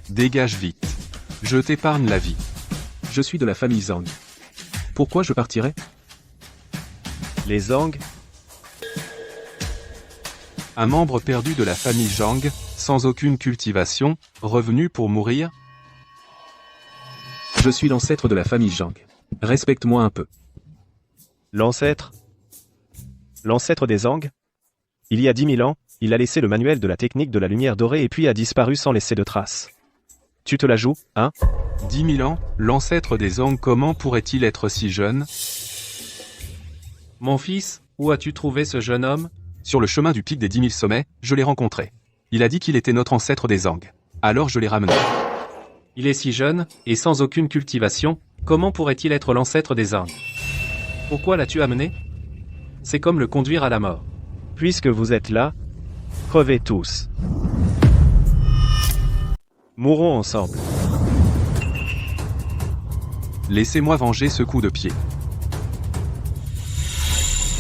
S8: Dégage vite. Je t'épargne la vie.
S5: Je suis de la famille Zhang. Pourquoi je partirais?
S6: Les Zhang?
S8: Un membre perdu de la famille Zhang, sans aucune cultivation, revenu pour mourir?
S5: Je suis l'ancêtre de la famille Zhang. Respecte-moi un peu.
S6: L'ancêtre? L'ancêtre des Zhang? Il y a 10 000 ans, il a laissé le manuel de la technique de la lumière dorée et puis a disparu sans laisser de traces. Tu te la joues, hein?
S8: 10 000 ans, l'ancêtre des Zhang, comment pourrait-il être si jeune?
S9: Mon fils, où as-tu trouvé ce jeune homme?
S8: Sur le chemin du pic des 10 000 sommets, je l'ai rencontré. Il a dit qu'il était notre ancêtre des Zhang. Alors je l'ai ramené.
S9: Il est si jeune, et sans aucune cultivation, comment pourrait-il être l'ancêtre des Zhang? Pourquoi l'as-tu amené? C'est comme le conduire à la mort.
S6: Puisque vous êtes là, crevez tous. Mourons ensemble.
S8: Laissez-moi venger ce coup de pied.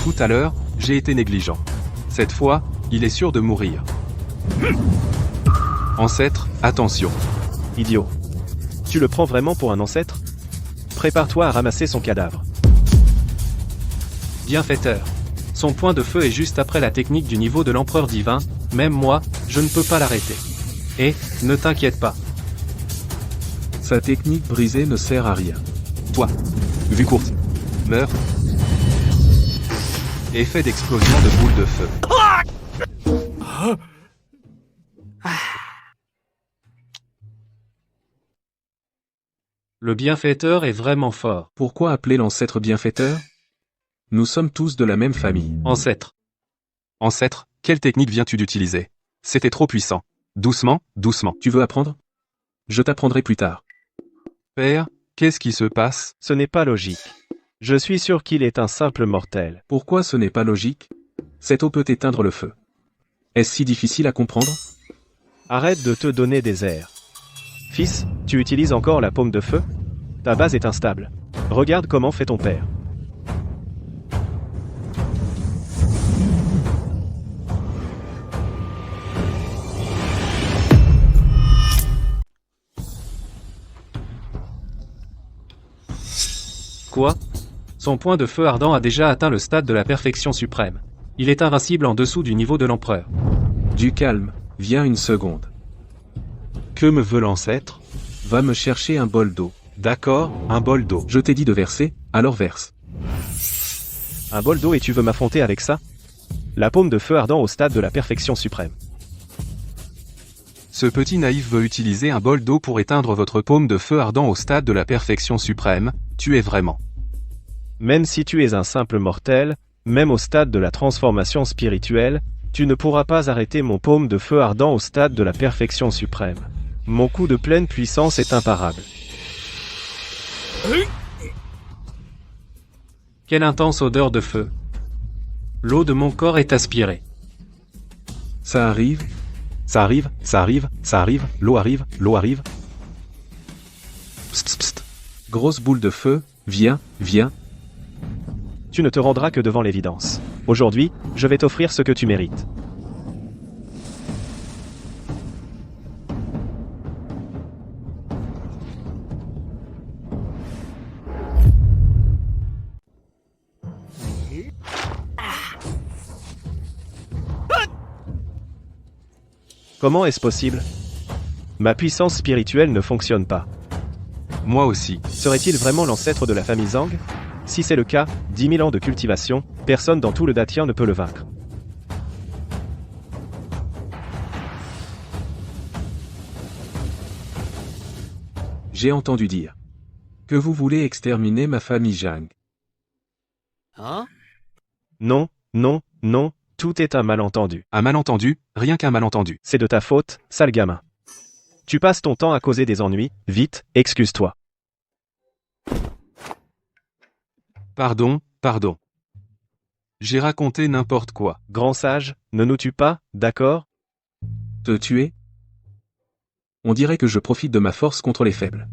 S8: Tout à l'heure, j'ai été négligent. Cette fois, il est sûr de mourir. Ancêtre, attention.
S6: Idiot. Tu le prends vraiment pour un ancêtre? Prépare-toi à ramasser son cadavre.
S9: Bienfaiteur. Son point de feu est juste après la technique du niveau de l'empereur divin, même moi, je ne peux pas l'arrêter. Et, ne t'inquiète pas.
S5: Sa technique brisée ne sert à rien.
S8: Toi, vue courte, meurs. Effet d'explosion de boules de feu.
S9: Le bienfaiteur est vraiment fort.
S5: Pourquoi appeler l'ancêtre bienfaiteur? Nous sommes tous de la même famille.
S9: Ancêtre.
S8: Ancêtre, quelle technique viens-tu d'utiliser? C'était trop puissant. Doucement, doucement.
S5: Tu veux apprendre? Je t'apprendrai plus tard.
S8: Père, qu'est-ce qui se passe?
S6: Ce n'est pas logique. Je suis sûr qu'il est un simple mortel.
S5: Pourquoi ce n'est pas logique? Cette eau peut éteindre le feu. Est-ce si difficile à comprendre?
S6: Arrête de te donner des airs. Fils, tu utilises encore la paume de feu? Ta base est instable. Regarde comment fait ton père.
S9: Quoi? Son point de feu ardent a déjà atteint le stade de la perfection suprême. Il est invincible en dessous du niveau de l'empereur.
S5: Du calme, viens une seconde.
S8: Que me veut l'ancêtre?
S5: Va me chercher un bol d'eau.
S8: D'accord, un bol d'eau.
S5: Je t'ai dit de verser, alors verse.
S6: Un bol d'eau et tu veux m'affronter avec ça? La paume de feu ardent au stade de la perfection suprême.
S8: Ce petit naïf veut utiliser un bol d'eau pour éteindre votre paume de feu ardent au stade de la perfection suprême, tu es vraiment.
S6: Même si tu es un simple mortel, même au stade de la transformation spirituelle, tu ne pourras pas arrêter mon paume de feu ardent au stade de la perfection suprême. Mon coup de pleine puissance est imparable.
S9: Quelle intense odeur de feu. L'eau de mon corps est aspirée.
S5: Ça arrive?
S8: Ça arrive, ça arrive, ça arrive, l'eau arrive, l'eau arrive. Psst, psst, psst.
S5: Grosse boule de feu, viens, viens.
S6: Tu ne te rendras que devant l'évidence. Aujourd'hui, je vais t'offrir ce que tu mérites. Comment est-ce possible? Ma puissance spirituelle ne fonctionne pas.
S8: Moi aussi.
S6: Serait-il vraiment l'ancêtre de la famille Zhang? Si c'est le cas, 10 000 ans de cultivation, personne dans tout le Datien ne peut le vaincre.
S5: J'ai entendu dire que vous voulez exterminer ma famille Zhang.
S6: Non, non, non, tout est un malentendu.
S8: Un malentendu, rien qu'un malentendu.
S6: C'est de ta faute, sale gamin. Tu passes ton temps à causer des ennuis, vite, excuse-toi.
S8: Pardon, pardon. J'ai raconté n'importe quoi.
S6: Grand sage, ne nous tue pas, d'accord?
S5: Te tuer? On dirait que je profite de ma force contre les faibles.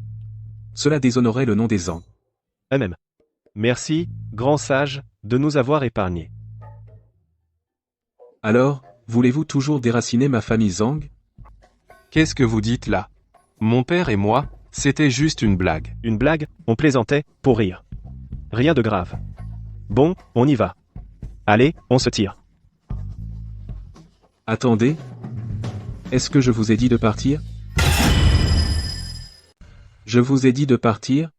S5: Cela déshonorait le nom des Zhang.
S6: Même. Merci, grand sage, de nous avoir épargnés.
S5: Alors, voulez-vous toujours déraciner ma famille Zhang?
S8: Qu'est-ce que vous dites là? Mon père et moi, c'était juste une blague.
S6: Une blague? On plaisantait, pour rire. Rien de grave. Bon, on y va. Allez, on se tire.
S5: Attendez. Est-ce que je vous ai dit de partir? Je vous ai dit de partir?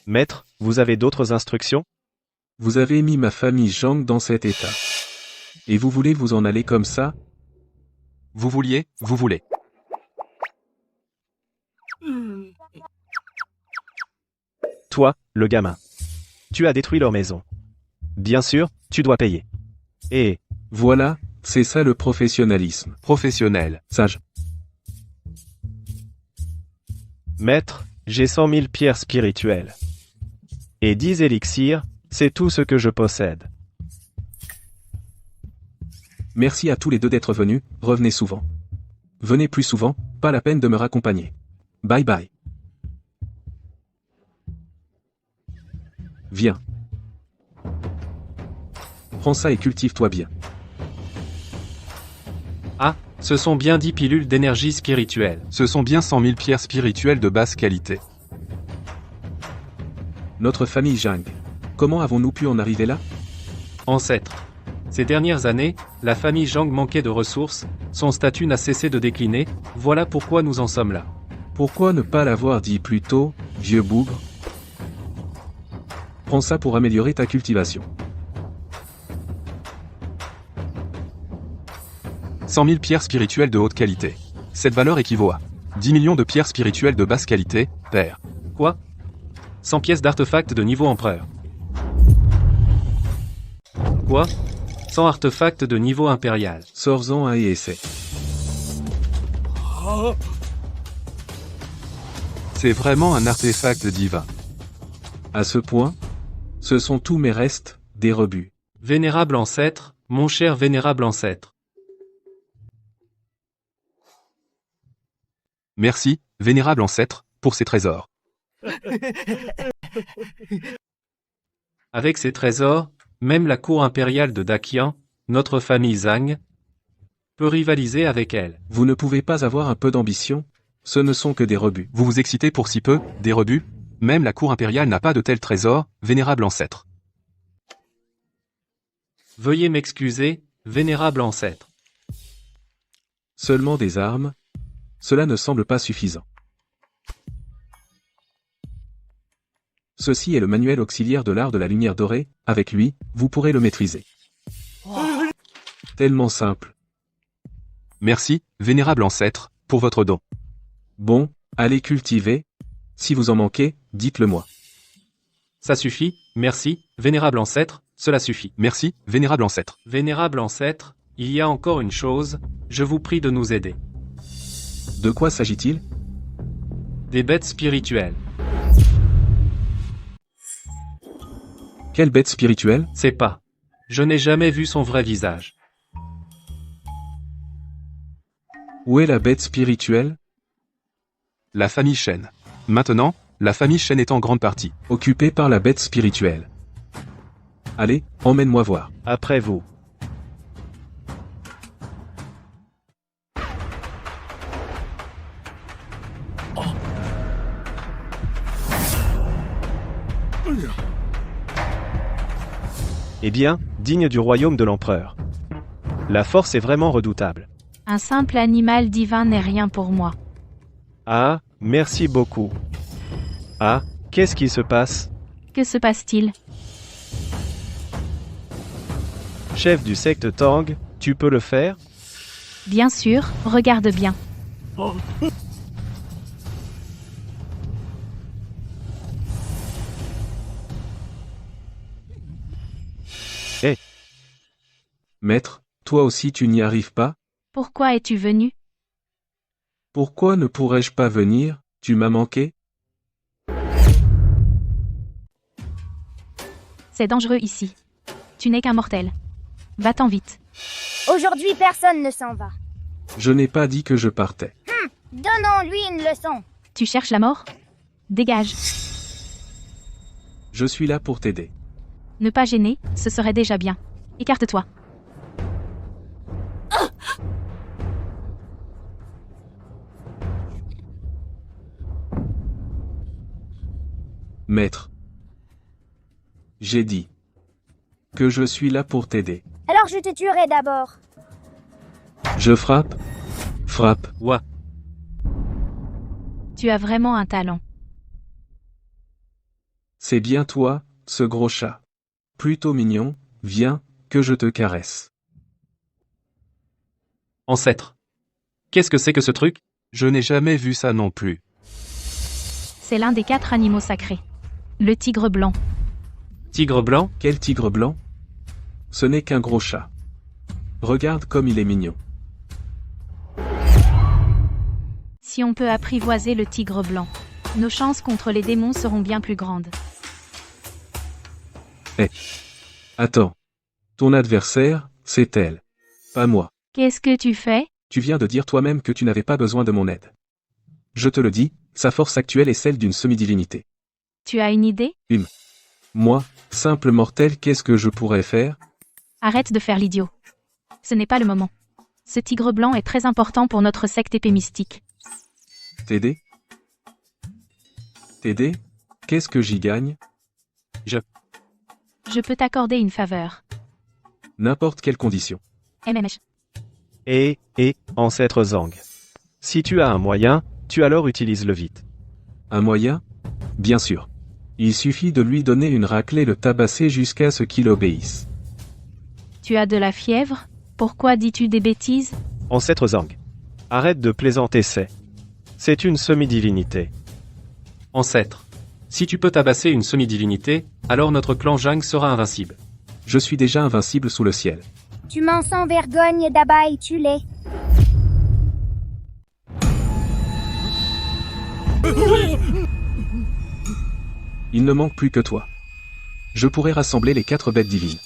S6: Maître, vous avez d'autres instructions?
S5: Vous avez mis ma famille Zhang dans cet état. Et vous voulez vous en aller comme ça?
S8: Vous vouliez, vous voulez.
S6: Toi, le gamin. Tu as détruit leur maison. Bien sûr, tu dois payer. Et...
S5: Voilà, c'est ça le professionnalisme.
S8: Professionnel.
S5: Sage.
S6: Maître, j'ai 100 000 pierres spirituelles. Et 10 élixirs, c'est tout ce que je possède.
S5: Merci à tous les deux d'être venus, revenez souvent. Venez plus souvent, pas la peine de me raccompagner. Bye bye. Viens. Prends ça et cultive-toi bien.
S9: Ah, ce sont bien 10 pilules d'énergie spirituelle.
S8: Ce sont bien 100 000 pierres spirituelles de basse qualité.
S5: Notre famille Zhang. Comment avons-nous pu en arriver là?
S9: Ancêtre. Ces dernières années, la famille Zhang manquait de ressources, son statut n'a cessé de décliner, voilà pourquoi nous en sommes là.
S5: Pourquoi ne pas l'avoir dit plus tôt, vieux bougre? Prends ça pour améliorer ta cultivation.
S8: 100 000 pierres spirituelles de haute qualité. Cette valeur équivaut à 10 millions de pierres spirituelles de basse qualité, pair.
S9: Quoi 100 pièces d'artefacts de niveau empereur. Quoi 100 artefacts de niveau impérial.
S5: Sors-en un et essaie.
S8: C'est vraiment un artefact divin.
S5: À ce point, ce sont tous mes restes, des rebuts.
S9: Vénérable ancêtre, mon cher vénérable ancêtre.
S8: Merci, vénérable ancêtre, pour ces trésors.
S9: Avec ces trésors, même la cour impériale de Dakian, notre famille Zhang, peut rivaliser avec elle.
S5: Vous ne pouvez pas avoir un peu d'ambition? Ce ne sont que des rebuts.
S8: Vous vous excitez pour si peu, des rebuts? Même la cour impériale n'a pas de tels trésors, vénérable ancêtre.
S9: Veuillez m'excuser, vénérable ancêtre.
S5: Seulement des armes? Cela ne semble pas suffisant. Ceci est le manuel auxiliaire de l'art de la lumière dorée, avec lui, vous pourrez le maîtriser. Tellement simple.
S8: Merci, vénérable ancêtre, pour votre don.
S5: Bon, allez cultiver. Si vous en manquez, dites-le moi.
S9: Ça suffit, merci, vénérable ancêtre, cela suffit.
S8: Merci, vénérable ancêtre.
S9: Vénérable ancêtre, il y a encore une chose, je vous prie de nous aider.
S5: De quoi s'agit-il?
S9: Des bêtes spirituelles.
S5: Quelle bête spirituelle?
S9: C'est pas. Je n'ai jamais vu son vrai visage.
S5: Où est la bête spirituelle?
S8: La famille Shen. Maintenant, la famille Shen est en grande partie
S5: occupée par la bête spirituelle. Allez, emmène-moi voir.
S6: Après vous. Eh bien, digne du royaume de l'empereur. La force est vraiment redoutable.
S1: Un simple animal divin n'est rien pour moi.
S6: Ah, merci beaucoup. Ah, qu'est-ce qui se passe?
S1: Que se passe-t-il?
S6: Chef du secte Tang, tu peux le faire?
S1: Bien sûr, regarde bien.
S5: Maître, toi aussi tu n'y arrives pas?
S1: Pourquoi es-tu venu?
S5: Pourquoi ne pourrais-je pas venir? Tu m'as manqué?
S1: C'est dangereux ici. Tu n'es qu'un mortel. Va-t'en vite.
S10: Aujourd'hui, personne ne s'en va.
S5: Je n'ai pas dit que je partais.
S10: Donnons-lui une leçon.
S1: Tu cherches la mort? Dégage.
S5: Je suis là pour t'aider.
S1: Ne pas gêner, ce serait déjà bien. Écarte-toi.
S5: Maître. J'ai dit que je suis là pour t'aider.
S10: Alors je te tuerai d'abord.
S5: Je frappe. Frappe.
S9: Ouah.
S1: Tu as vraiment un talent.
S5: C'est bien toi, ce gros chat. Plutôt mignon, viens, que je te caresse.
S9: Ancêtre. Qu'est-ce que c'est que ce truc?
S8: Je n'ai jamais vu ça non plus.
S1: C'est l'un des 4 animaux sacrés. Le tigre blanc.
S9: Tigre blanc?
S5: Quel tigre blanc? Ce n'est qu'un gros chat. Regarde comme il est mignon.
S1: Si on peut apprivoiser le tigre blanc, nos chances contre les démons seront bien plus grandes.
S5: Attends. Ton adversaire, c'est elle. Pas moi.
S1: Qu'est-ce que tu fais?
S5: Tu viens de dire toi-même que tu n'avais pas besoin de mon aide. Je te le dis, sa force actuelle est celle d'une semi-divinité.
S1: Tu as une idée?
S5: Moi, simple mortel, qu'est-ce que je pourrais faire?
S1: Arrête de faire l'idiot. Ce n'est pas le moment. Ce tigre blanc est très important pour notre secte épée mystique.
S5: T'aider? T'aider? Qu'est-ce que j'y gagne?
S1: Je peux t'accorder une faveur.
S5: N'importe quelle condition.
S1: MMH.
S6: Ancêtre Zhang. Si tu as un moyen, tu alors utilises-le vite.
S5: Un moyen? Bien sûr. Il suffit de lui donner une raclée, le tabasser jusqu'à ce qu'il obéisse.
S1: Tu as de la fièvre? Pourquoi dis-tu des bêtises?
S6: Ancêtre Zang. Arrête de plaisanter, c'est une semi-divinité.
S9: Ancêtre. Si tu peux tabasser une semi-divinité, alors notre clan Zhang sera invincible.
S5: Je suis déjà invincible sous le ciel.
S10: Tu mens sans vergogne, Dabai, tu l'es.
S5: Il ne manque plus que toi. Je pourrais rassembler les 4 bêtes divines.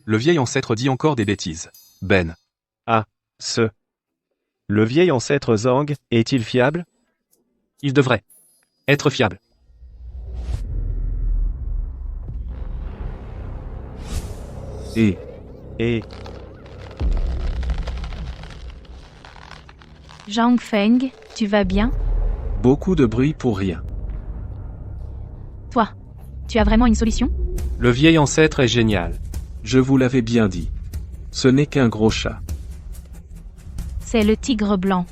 S8: Le vieil ancêtre dit encore des bêtises. Ben.
S6: Le vieil ancêtre Zang est-il fiable?
S9: Il devrait être fiable.
S6: Et
S1: Zhang Feng, tu vas bien?
S5: Beaucoup de bruit pour rien.
S1: Toi, tu as vraiment une solution?
S9: Le vieil ancêtre est génial.
S5: Je vous l'avais bien dit. Ce n'est qu'un gros chat.
S1: C'est le tigre blanc.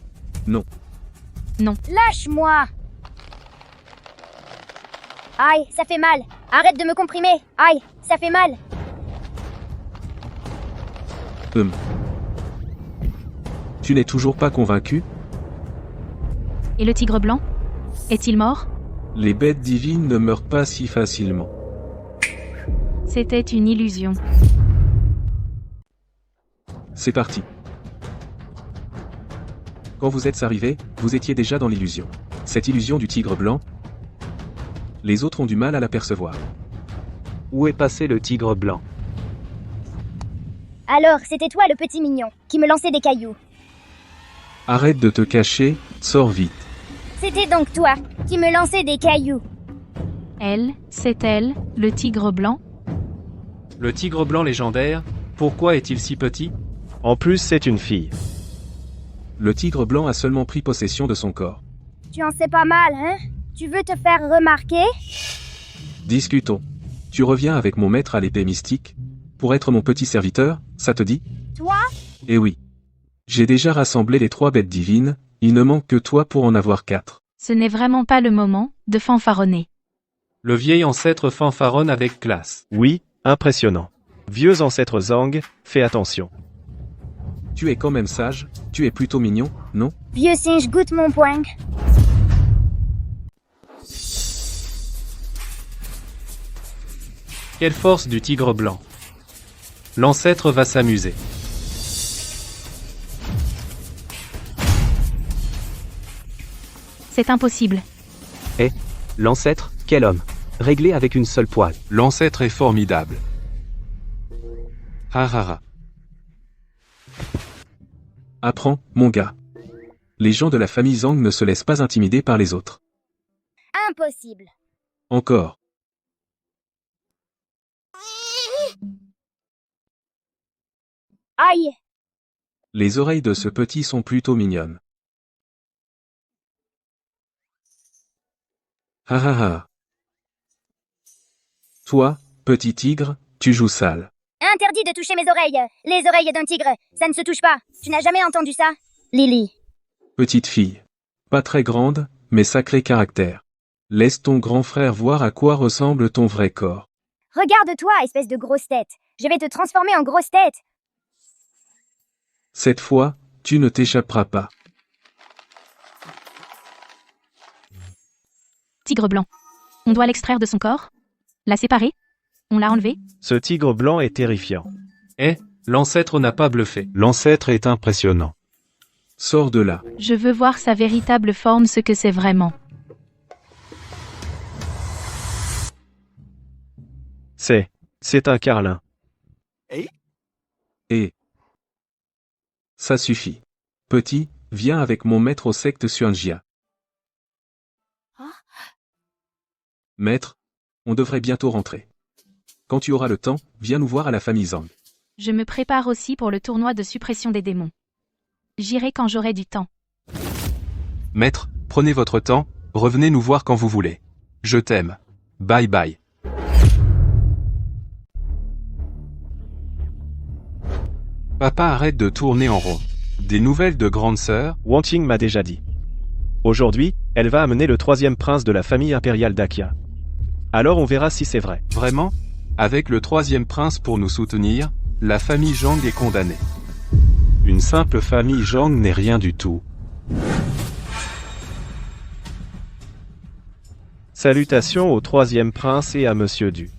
S10: Lâche-moi! Aïe, ça fait mal. Arrête de me comprimer. Aïe, ça fait mal.
S5: Tu n'es toujours pas convaincu?
S1: Et le tigre blanc? Est-il mort?
S5: Les bêtes divines ne meurent pas si facilement.
S1: C'était une illusion.
S5: C'est parti. Quand vous êtes arrivé, vous étiez déjà dans l'illusion. Cette illusion du tigre blanc, les autres ont du mal à l'apercevoir.
S2: Où est passé le tigre blanc?
S10: Alors, c'était toi le petit mignon, qui me lançait des cailloux.
S5: Arrête de te cacher, sors vite.
S10: C'était donc toi, qui me lançais des cailloux.
S1: C'est elle, le tigre blanc?
S9: Le tigre blanc légendaire, pourquoi est-il si petit?
S6: en plus c'est une fille.
S5: Le tigre blanc a seulement pris possession de son corps.
S10: Tu en sais pas mal, hein? Tu veux te faire remarquer?
S5: Discutons. Tu reviens avec mon maître à l'épée mystique? Pour être mon petit serviteur, ça te dit?
S10: Toi?
S5: Eh oui. J'ai déjà rassemblé les 3 bêtes divines, il ne manque que toi pour en avoir 4.
S1: Ce n'est vraiment pas le moment de fanfaronner.
S9: Le vieil ancêtre fanfaronne avec classe.
S6: Oui, impressionnant. Vieux ancêtre Zang, fais attention.
S5: Tu es quand même sage, tu es plutôt mignon, non?
S10: Vieux singe, goûte mon poing.
S9: Quelle force du tigre blanc. L'ancêtre va s'amuser.
S1: C'est impossible.
S2: L'ancêtre, quel homme! Réglé avec une seule poêle.
S8: L'ancêtre est formidable. Ha ha ha.
S5: Apprends, mon gars. Les gens de la famille Zang ne se laissent pas intimider par les autres.
S10: Impossible.
S5: Encore.
S10: Aïe.
S5: Les oreilles de ce petit sont plutôt mignonnes. Ha ha ha. Toi, petit tigre, tu joues sale.
S10: Interdit de toucher mes oreilles. Les oreilles d'un tigre, ça ne se touche pas. Tu n'as jamais entendu ça? Lily.
S5: Petite fille. Pas très grande, mais sacré caractère. Laisse ton grand frère voir à quoi ressemble ton vrai corps.
S10: Regarde-toi, espèce de grosse tête. Je vais te transformer en grosse tête.
S5: Cette fois, tu ne t'échapperas pas.
S1: Tigre blanc. On doit l'extraire de son corps? La séparer? On l'a enlevé?
S6: Ce tigre blanc est terrifiant.
S9: L'ancêtre n'a pas bluffé.
S11: L'ancêtre est impressionnant.
S5: Sors de là.
S1: Je veux voir sa véritable forme, ce que c'est vraiment.
S6: C'est un carlin.
S5: Et ça suffit. Petit, viens avec mon maître au secte Xuanjia. Maître, on devrait bientôt rentrer. Quand tu auras le temps, viens nous voir à la famille Zang.
S1: Je me prépare aussi pour le tournoi de suppression des démons. J'irai quand j'aurai du temps.
S8: Maître, prenez votre temps, revenez nous voir quand vous voulez. Je t'aime. Bye bye. Papa arrête de tourner en rond. Des nouvelles de grande sœur?
S6: Wanting m'a déjà dit. Aujourd'hui, elle va amener le troisième prince de la famille impériale d'Akia. Alors on verra si c'est vrai.
S8: Vraiment? Avec le troisième prince pour nous soutenir, la famille Zhang est condamnée.
S11: Une simple famille Zhang n'est rien du tout.
S6: Salutations au troisième prince et à Monsieur Du.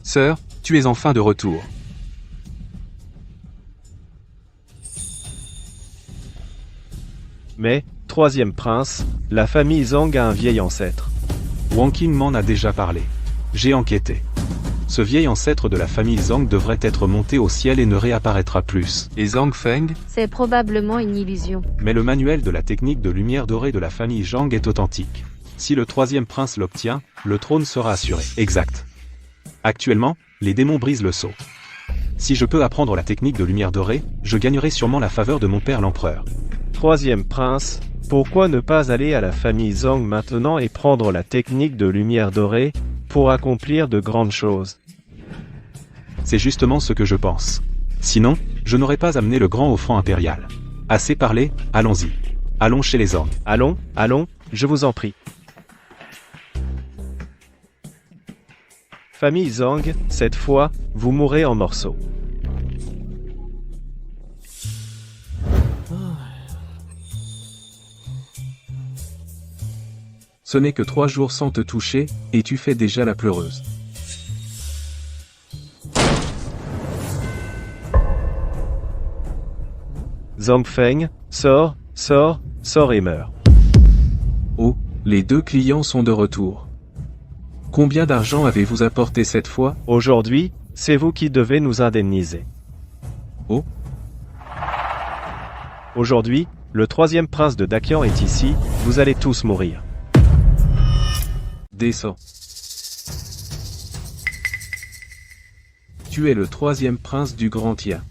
S8: Sœur, tu es enfin de retour.
S6: Mais, troisième prince, la famille Zhang a un vieil ancêtre.
S11: Wang Qing m'en a déjà parlé. J'ai enquêté. Ce vieil ancêtre de la famille Zhang devrait être monté au ciel et ne réapparaîtra plus.
S8: Et Zhang Feng?
S4: C'est probablement une illusion.
S11: Mais le manuel de la technique de lumière dorée de la famille Zhang est authentique. Si le troisième prince l'obtient, le trône sera assuré. Exact. Actuellement, les démons brisent le sceau. Si je peux apprendre la technique de lumière dorée, je gagnerai sûrement la faveur de mon père l'empereur.
S6: Troisième prince, pourquoi ne pas aller à la famille Zhang maintenant et prendre la technique de lumière dorée pour accomplir de grandes choses?
S11: C'est justement ce que je pense. Sinon, je n'aurais pas amené le grand offrant impérial. Assez parlé, allons-y. Allons chez les Zhang.
S6: Allons, je vous en prie. Famille Zhang, cette fois, vous mourrez en morceaux.
S5: Ce n'est que 3 jours sans te toucher, et tu fais déjà la pleureuse.
S6: Zhang Feng, sors et meurs.
S5: Oh, les 2 clients sont de retour. Combien d'argent avez-vous apporté cette fois?
S6: Aujourd'hui, c'est vous qui devez nous indemniser.
S5: Oh.
S6: Aujourd'hui, le troisième prince de Dakian est ici, vous allez tous mourir.
S5: Descends. Tu es le troisième prince du Grand Tia.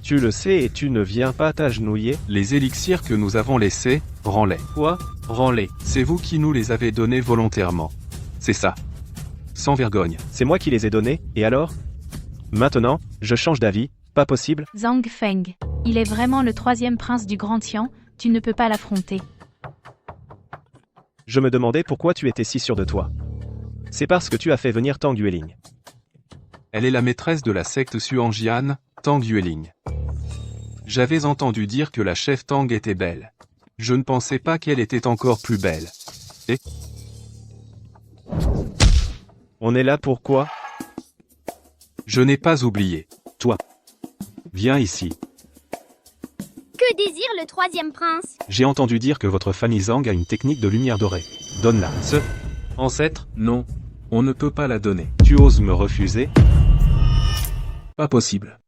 S6: Tu le sais et tu ne viens pas t'agenouiller?
S8: Les élixirs que nous avons laissés, rends-les.
S6: Quoi?
S8: Rends-les. C'est vous qui nous les avez donnés volontairement. C'est ça. Sans vergogne.
S6: C'est moi qui les ai donnés, et alors? Maintenant, je change d'avis, pas possible?
S1: Zhang Feng. Il est vraiment le troisième prince du Grand Tian, tu ne peux pas l'affronter.
S6: Je me demandais pourquoi tu étais si sûr de toi. C'est parce que tu as fait venir Tang Yueling.
S8: Elle est la maîtresse de la secte Xuanjian, Tang Yueling. J'avais entendu dire que la chef Tang était belle. Je ne pensais pas qu'elle était encore plus belle. Et
S6: on est là pourquoi?
S8: Je n'ai pas oublié.
S11: Toi. Viens ici.
S10: Que désire le troisième prince?
S11: J'ai entendu dire que votre famille Zhang a une technique de lumière dorée. Donne-la.
S5: Ancêtre? Non. On ne peut pas la donner.
S11: Tu oses me refuser?
S5: Pas possible.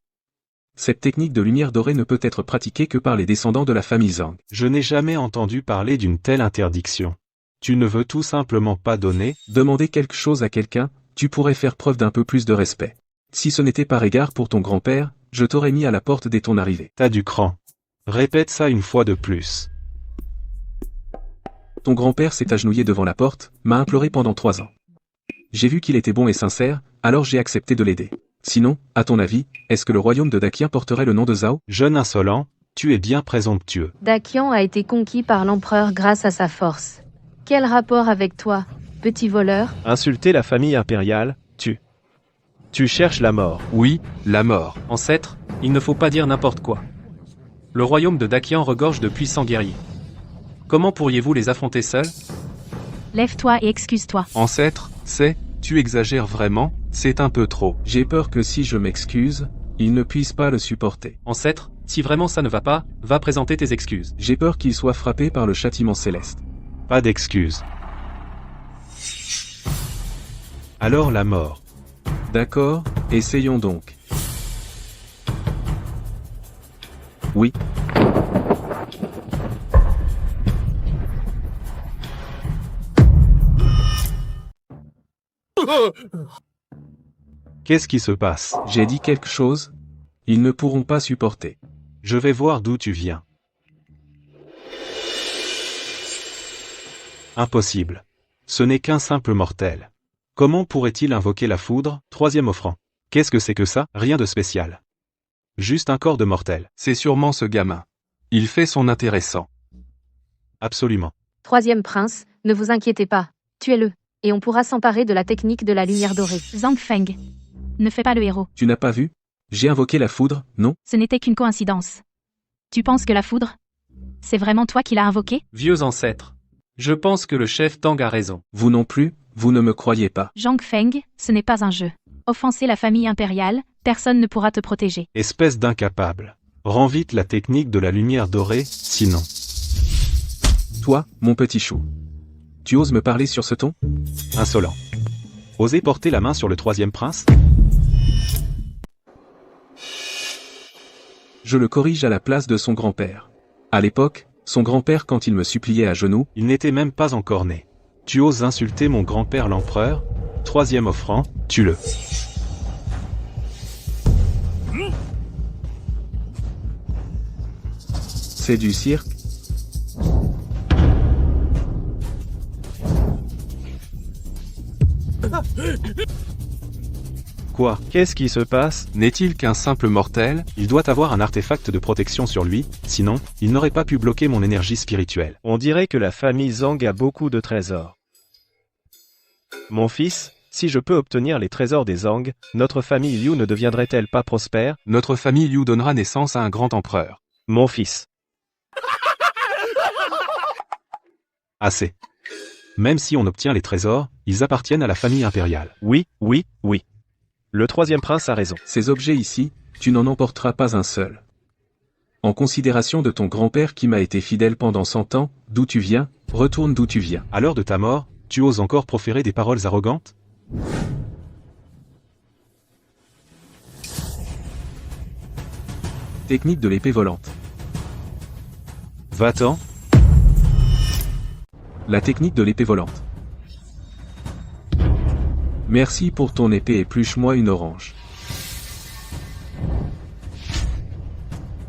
S5: Cette technique de lumière dorée ne peut être pratiquée que par les descendants de la famille Zhang.
S11: Je n'ai jamais entendu parler d'une telle interdiction. Tu ne veux tout simplement pas donner?
S5: Demander quelque chose à quelqu'un, tu pourrais faire preuve d'un peu plus de respect. Si ce n'était par égard pour ton grand-père, je t'aurais mis à la porte dès ton arrivée.
S11: T'as du cran. Répète ça une fois de plus.
S5: Ton grand-père s'est agenouillé devant la porte, m'a imploré pendant 3 ans. J'ai vu qu'il était bon et sincère, alors j'ai accepté de l'aider. Sinon, à ton avis, est-ce que le royaume de Dakian porterait le nom de Zhao?
S11: Jeune insolent, tu es bien présomptueux.
S4: Dakian a été conquis par l'empereur grâce à sa force. Quel rapport avec toi, petit voleur?
S6: Insulter la famille impériale, tu cherches la mort.
S8: Oui, la mort.
S9: Ancêtre, il ne faut pas dire n'importe quoi. Le royaume de Dakian regorge de puissants guerriers. Comment pourriez-vous les affronter seuls?
S1: Lève-toi et excuse-toi.
S8: Ancêtre, tu exagères vraiment, c'est un peu trop.
S5: J'ai peur que si je m'excuse, il ne puisse pas le supporter.
S9: Ancêtre, si vraiment ça ne va pas, va présenter tes excuses.
S5: J'ai peur qu'il soit frappé par le châtiment céleste.
S11: Pas d'excuses. Alors la mort.
S5: D'accord, essayons donc.
S11: Oui. Qu'est-ce qui se passe?
S5: J'ai dit quelque chose? Ils ne pourront pas supporter.
S11: Je vais voir d'où tu viens. Impossible. Ce n'est qu'un simple mortel. Comment pourrait-il invoquer la foudre? Troisième offrant. Qu'est-ce que c'est que ça? Rien de spécial. Juste un corps de mortel.
S8: C'est sûrement ce gamin. Il fait son intéressant.
S11: Absolument.
S7: Troisième prince, ne vous inquiétez pas. Tuez-le. Et on pourra s'emparer de la technique de la lumière dorée.
S1: Zhang Feng. Ne fais pas le héros.
S5: Tu n'as pas vu? J'ai invoqué la foudre, non?
S1: Ce n'était qu'une coïncidence. Tu penses que la foudre? C'est vraiment toi qui l'as invoquée?
S9: Vieux ancêtre. Je pense que le chef Tang a raison.
S5: Vous non plus, vous ne me croyez pas.
S1: Zhang Feng, ce n'est pas un jeu. Offenser la famille impériale, personne ne pourra te protéger.
S11: Espèce d'incapable. Rends vite la technique de la lumière dorée, sinon.
S5: Toi, mon petit chou. Tu oses me parler sur ce ton?
S11: Insolent. Osez porter la main sur le troisième prince?
S5: Je le corrige à la place de son grand-père. À l'époque, son grand-père quand il me suppliait à genoux,
S11: Il n'était même pas encore né. Tu oses insulter mon grand-père l'empereur? Troisième offrant, tue-le.
S5: c'est du cirque.
S11: Quoi?
S6: Qu'est-ce qui se passe?
S8: N'est-il qu'un simple mortel?
S11: Il doit avoir un artefact de protection sur lui, sinon, il n'aurait pas pu bloquer mon énergie spirituelle.
S6: On dirait que la famille Zhang a beaucoup de trésors. Mon fils, si je peux obtenir les trésors des Zhang, notre famille Liu ne deviendrait-elle pas prospère?
S8: Notre famille Liu donnera naissance à un grand empereur.
S6: Mon fils.
S11: Assez. Même si on obtient les trésors, ils appartiennent à la famille impériale.
S6: Oui, oui, oui. Le troisième prince a raison.
S5: Ces objets ici, tu n'en emporteras pas un seul. En considération de ton grand-père qui m'a été fidèle pendant 100 ans, d'où tu viens, retourne d'où tu viens.
S11: À l'heure de ta mort, tu oses encore proférer des paroles arrogantes?
S5: Technique de l'épée volante.
S11: Va-t'en.
S5: La technique de l'épée volante. Merci pour ton épée, épluche-moi une orange.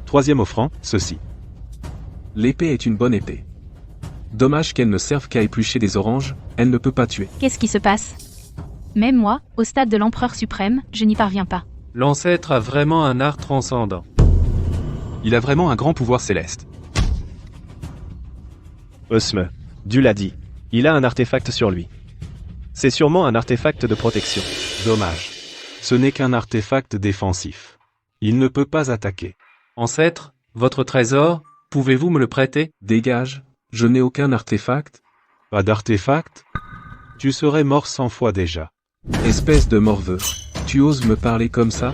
S11: Troisième offrant, ceci.
S5: L'épée est une bonne épée. Dommage qu'elle ne serve qu'à éplucher des oranges, elle ne peut pas tuer.
S1: Qu'est-ce qui se passe? Même moi, au stade de l'empereur suprême, je n'y parviens pas.
S9: L'ancêtre a vraiment un art transcendant.
S8: Il a vraiment un grand pouvoir céleste.
S6: Osme, Dieu l'a dit. Il a un artefact sur lui. C'est sûrement un artefact de protection.
S11: Dommage. Ce n'est qu'un artefact défensif. Il ne peut pas attaquer.
S9: Ancêtre, votre trésor, pouvez-vous me le prêter?
S5: Dégage, je n'ai aucun artefact.
S11: Pas d'artefact? Tu serais mort 100 fois déjà.
S5: Espèce de morveux. Tu oses me parler comme ça?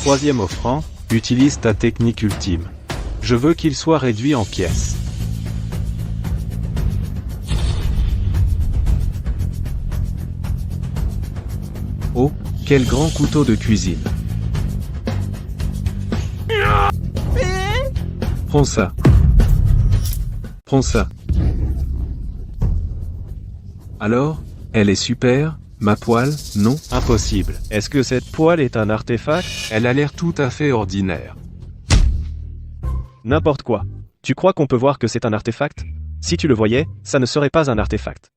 S11: Troisième offrant, utilise ta technique ultime. Je veux qu'il soit réduit en pièces.
S5: Oh, quel grand couteau de cuisine. Prends ça. Prends ça. Alors, elle est super, ma poêle, non?
S11: Impossible.
S6: Est-ce que cette poêle est un artefact?
S8: Elle a l'air tout à fait ordinaire.
S6: N'importe quoi. Tu crois qu'on peut voir que c'est un artefact? Si tu le voyais, ça ne serait pas un artefact.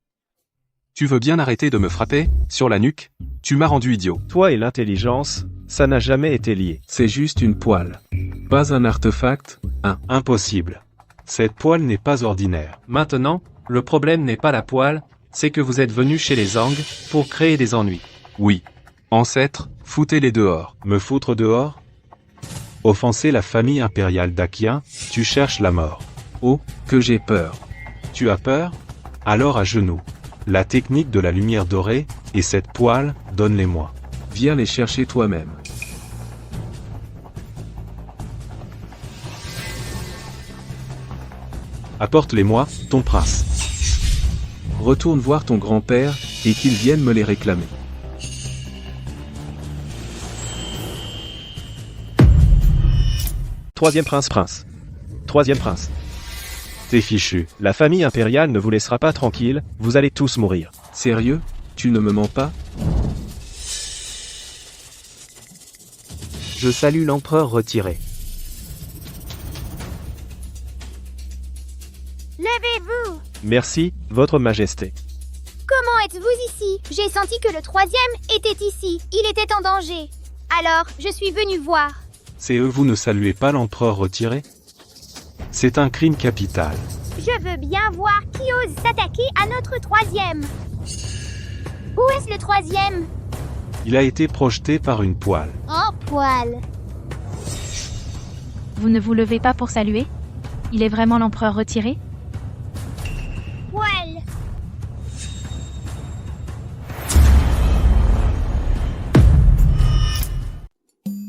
S8: Tu veux bien arrêter de me frapper, sur la nuque? Tu m'as rendu idiot.
S6: Toi et l'intelligence, ça n'a jamais été lié.
S5: C'est juste une poêle. Pas un artefact,
S11: Impossible. Cette poêle n'est pas ordinaire.
S9: Maintenant, le problème n'est pas la poêle, c'est que vous êtes venu chez les Zhang pour créer des ennuis.
S8: Oui. Ancêtre, foutez-les dehors.
S11: Me foutre dehors? Offenser la famille impériale d'Akien, tu cherches la mort.
S5: Oh, que j'ai peur.
S11: Tu as peur? Alors à genoux. La technique de la lumière dorée, et cette poêle, donne-les-moi.
S5: Viens les chercher toi-même.
S11: Apporte-les-moi, ton prince.
S5: Retourne voir ton grand-père, et qu'il vienne me les réclamer.
S6: Troisième prince. Troisième prince.
S11: T'es fichu.
S6: La famille impériale ne vous laissera pas tranquille, vous allez tous mourir.
S5: Sérieux? Tu ne me mens pas?
S2: Je salue l'empereur retiré.
S10: Levez-vous!
S6: Merci, votre majesté.
S10: Comment êtes-vous ici? J'ai senti que le troisième était ici. Il était en danger. Alors, je suis venu voir.
S11: C'est eux, vous ne saluez pas l'empereur retiré? C'est un crime capital.
S10: Je veux bien voir qui ose s'attaquer à notre troisième. Où est-ce le troisième?
S11: Il a été projeté par une poêle.
S10: Oh, poil.
S1: Vous ne vous levez pas pour saluer? Il est vraiment l'empereur retiré?
S10: Poil.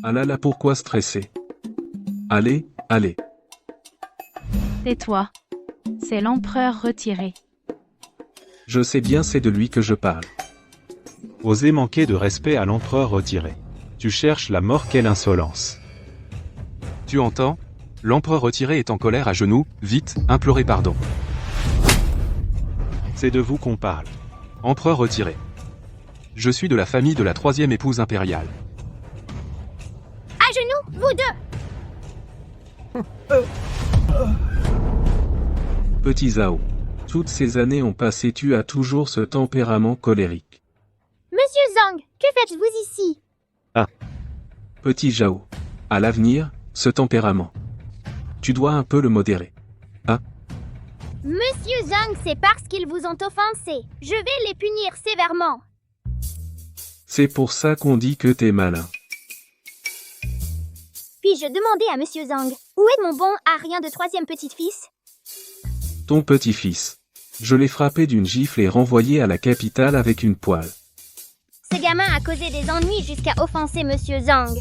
S5: Ah là là, pourquoi stresser? Allez, allez.
S1: Tais-toi. C'est l'empereur retiré.
S5: Je sais bien, c'est de lui que je parle.
S11: Oser manquer de respect à l'empereur retiré. Tu cherches la mort, quelle insolence.
S8: Tu entends? L'empereur retiré est en colère à genoux, vite, implorez pardon.
S11: C'est de vous qu'on parle.
S8: Empereur retiré. Je suis de la famille de la troisième épouse impériale.
S10: À genoux, vous deux.
S5: Petit Zhao. Toutes ces années ont passé, tu as toujours ce tempérament colérique.
S10: Monsieur Zhang, que faites-vous ici?
S5: Petit Zhao. À l'avenir, ce tempérament. Tu dois un peu le modérer.
S10: Monsieur Zhang, c'est parce qu'ils vous ont offensé. Je vais les punir sévèrement.
S5: C'est pour ça qu'on dit que t'es malin.
S10: Puis-je demander à Monsieur Zhang, où est mon bon à rien de troisième petit-fils?
S5: Ton petit-fils. Je l'ai frappé d'une gifle et renvoyé à la capitale avec une poêle.
S10: Ce gamin a causé des ennuis jusqu'à offenser Monsieur Zhang.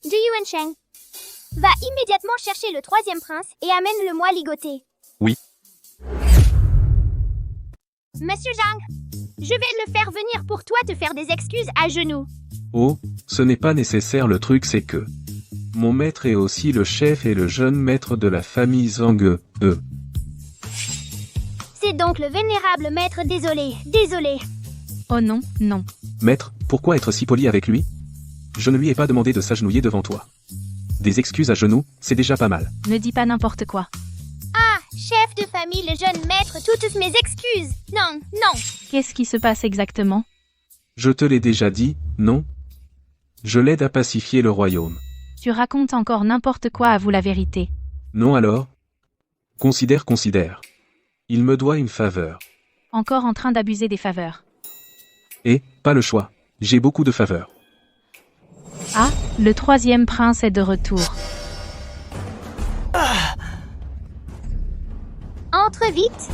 S10: Du Yuansheng, va immédiatement chercher le troisième prince et amène-le-moi ligoté.
S8: Oui.
S10: Monsieur Zhang, je vais le faire venir pour toi te faire des excuses à genoux.
S5: Oh, ce n'est pas nécessaire, le truc c'est que... Mon maître est aussi le chef et le jeune maître de la famille Zhang.
S10: C'est donc le vénérable maître, désolé.
S1: Oh non, non.
S5: Maître, pourquoi être si poli avec lui? Je ne lui ai pas demandé de s'agenouiller devant toi. Des excuses à genoux, c'est déjà pas mal.
S1: Ne dis pas n'importe quoi.
S10: Ah, chef de famille, le jeune maître, toutes mes excuses. Non.
S1: Qu'est-ce qui se passe exactement?
S5: Je te l'ai déjà dit, non? Je l'aide à pacifier le royaume.
S1: Tu racontes encore n'importe quoi, avoue la vérité.
S5: Non alors? Considère. Il me doit une faveur.
S1: Encore en train d'abuser des faveurs.
S5: Et, pas le choix. J'ai beaucoup de faveurs.
S1: Ah, le troisième prince est de retour.
S10: Entre vite.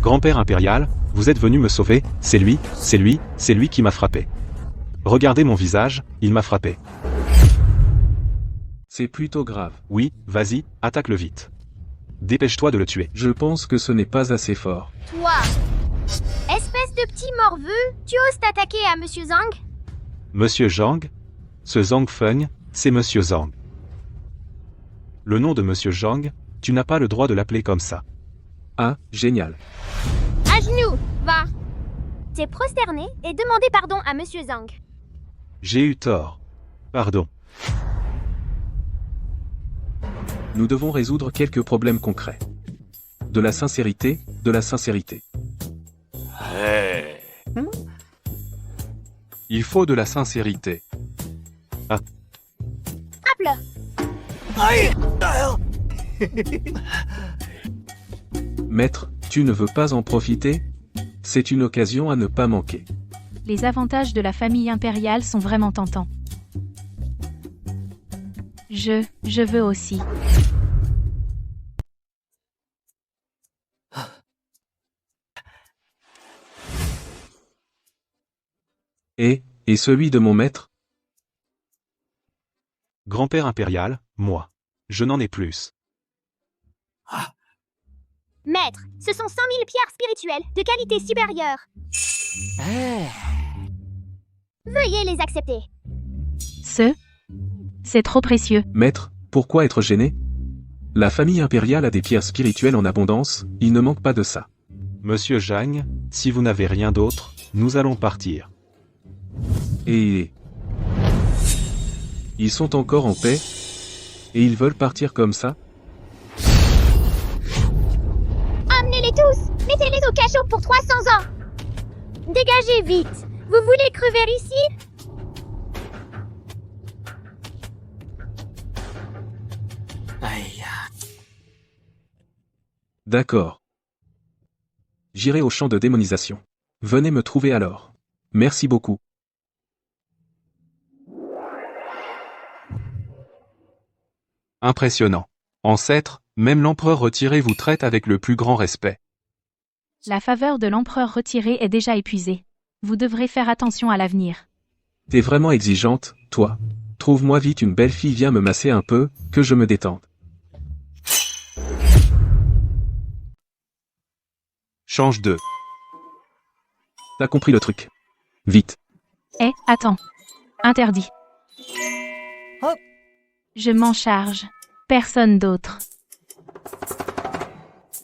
S11: Grand-père impérial, vous êtes venu me sauver, c'est lui qui m'a frappé. Regardez mon visage, il m'a frappé.
S5: C'est plutôt grave.
S11: Oui, vas-y, attaque-le vite. Dépêche-toi de le tuer.
S5: Je pense que ce n'est pas assez fort.
S10: Toi, espèce de petit morveux, tu oses t'attaquer à Monsieur Zhang?
S11: Monsieur Zhang? Ce Zhang Feng, c'est Monsieur Zhang. Le nom de Monsieur Zhang, tu n'as pas le droit de l'appeler comme ça.
S5: Ah, génial.
S10: À genoux, va. T'es prosterné et demandez pardon à Monsieur Zhang.
S11: J'ai eu tort. Pardon.
S5: Nous devons résoudre quelques problèmes concrets. De la sincérité.
S8: Il faut de la sincérité.
S10: Apple.
S5: Maître, tu ne veux pas en profiter? C'est une occasion à ne pas manquer.
S1: Les avantages de la famille impériale sont vraiment tentants. Je veux aussi.
S5: Et celui de mon maître?
S11: Grand-père impérial, moi. Je n'en ai plus.
S10: Maître, ce sont 100 000 pierres spirituelles de qualité supérieure. Veuillez les accepter.
S1: C'est trop précieux.
S5: Maître, pourquoi être gêné? La famille impériale a des pierres spirituelles en abondance, il ne manque pas de ça.
S11: Monsieur Zhang, si vous n'avez rien d'autre, nous allons partir.
S5: Et... Ils sont encore en paix? Et ils veulent partir comme ça?
S10: Amenez-les tous! Mettez-les au cachot pour 300 ans! Dégagez vite. Vous voulez crever ici?
S5: D'accord. J'irai au champ de démonisation. Venez me trouver alors. Merci beaucoup.
S8: Impressionnant. Ancêtre, même l'empereur retiré vous traite avec le plus grand respect.
S1: La faveur de l'empereur retiré est déjà épuisée. Vous devrez faire attention à l'avenir.
S5: T'es vraiment exigeante, toi. Trouve-moi vite une belle fille, viens me masser un peu, que je me détende.
S8: Change de.
S5: T'as compris le truc. Vite.
S1: Attends. Interdit. Je m'en charge. Personne d'autre.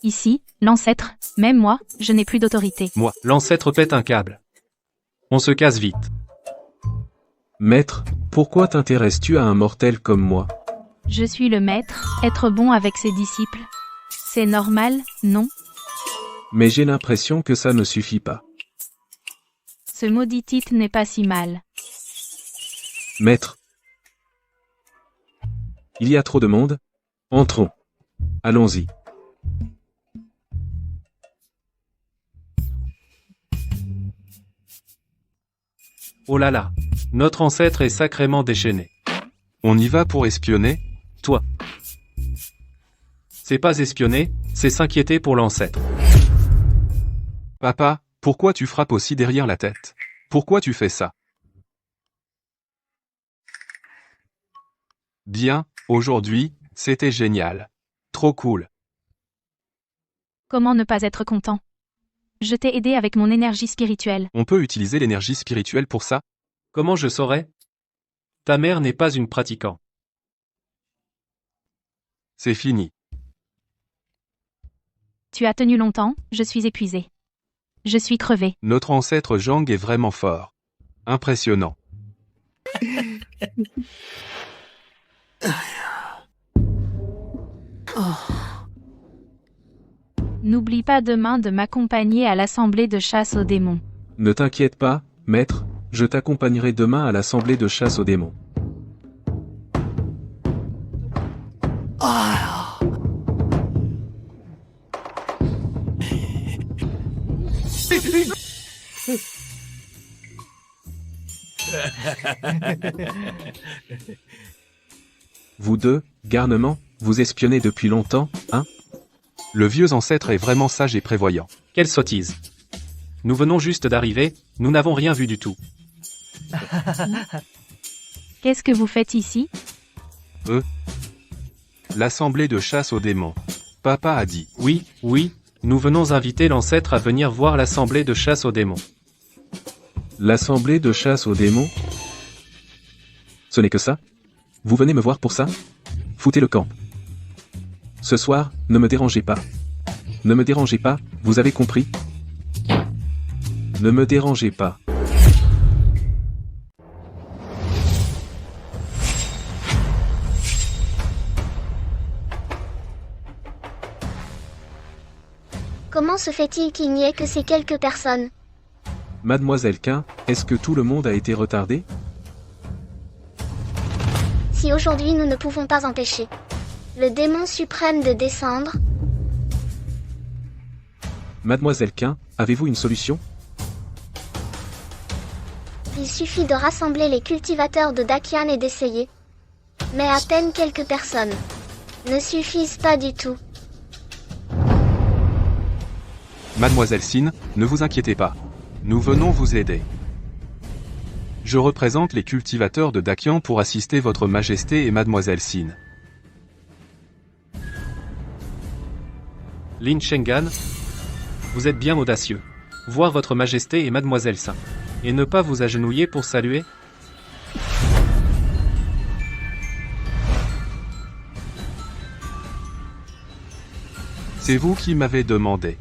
S1: Ici, l'ancêtre, même moi, je n'ai plus d'autorité.
S9: Moi, l'ancêtre pète un câble. On se casse vite.
S5: Maître, pourquoi t'intéresses-tu à un mortel comme moi?
S1: Je suis le maître, être bon avec ses disciples. C'est normal, non?
S5: Mais j'ai l'impression que ça ne suffit pas.
S1: Ce maudit titre n'est pas si mal.
S5: Maître. Il y a trop de monde? Entrons. Allons-y.
S9: Oh là là. Notre ancêtre est sacrément déchaîné.
S8: On y va pour espionner?
S9: Toi. C'est pas espionner, c'est s'inquiéter pour l'ancêtre.
S8: Papa, pourquoi tu frappes aussi derrière la tête? Pourquoi tu fais ça? Bien, aujourd'hui, c'était génial. Trop cool.
S1: Comment ne pas être content? Je t'ai aidé avec mon énergie spirituelle.
S8: On peut utiliser l'énergie spirituelle pour ça?
S9: Comment je saurais? Ta mère n'est pas une pratiquante.
S8: C'est fini.
S1: Tu as tenu longtemps, je suis épuisé. Je suis crevé.
S8: Notre ancêtre Zhang est vraiment fort. Impressionnant.
S1: N'oublie pas demain de m'accompagner à l'assemblée de chasse aux démons.
S5: Ne t'inquiète pas, maître, je t'accompagnerai demain à l'assemblée de chasse aux démons. Vous deux, garnement, vous espionnez depuis longtemps, hein?
S8: Le vieux ancêtre est vraiment sage et prévoyant.
S9: Quelle sottise. Nous venons juste d'arriver, nous n'avons rien vu du tout.
S1: Qu'est-ce que vous faites ici?
S8: L'assemblée de chasse aux démons. Papa a dit.
S9: Oui, nous venons inviter l'ancêtre à venir voir l'assemblée de chasse aux démons.
S5: L'assemblée de chasse aux démons? Ce n'est que ça? Vous venez me voir pour ça? Foutez le camp. Ce soir, ne me dérangez pas. Ne me dérangez pas, vous avez compris? Ne me dérangez pas.
S3: Comment se fait-il qu'il n'y ait que ces quelques personnes?
S5: Mademoiselle Quin, est-ce que tout le monde a été retardé?
S3: Si aujourd'hui nous ne pouvons pas empêcher le démon suprême de descendre,
S5: Mademoiselle Quin, avez-vous une solution?
S3: il suffit de rassembler les cultivateurs de Dakian et d'essayer. Mais à peine quelques personnes ne suffisent pas du tout.
S8: Mademoiselle Sin, ne vous inquiétez pas. Nous venons vous aider. Je représente les cultivateurs de Dakian pour assister votre majesté et Mademoiselle Sin.
S9: Lin Shengan, vous êtes bien audacieux. Voir votre majesté et Mademoiselle Sin. Et ne pas vous agenouiller pour saluer?
S8: C'est vous qui m'avez demandé.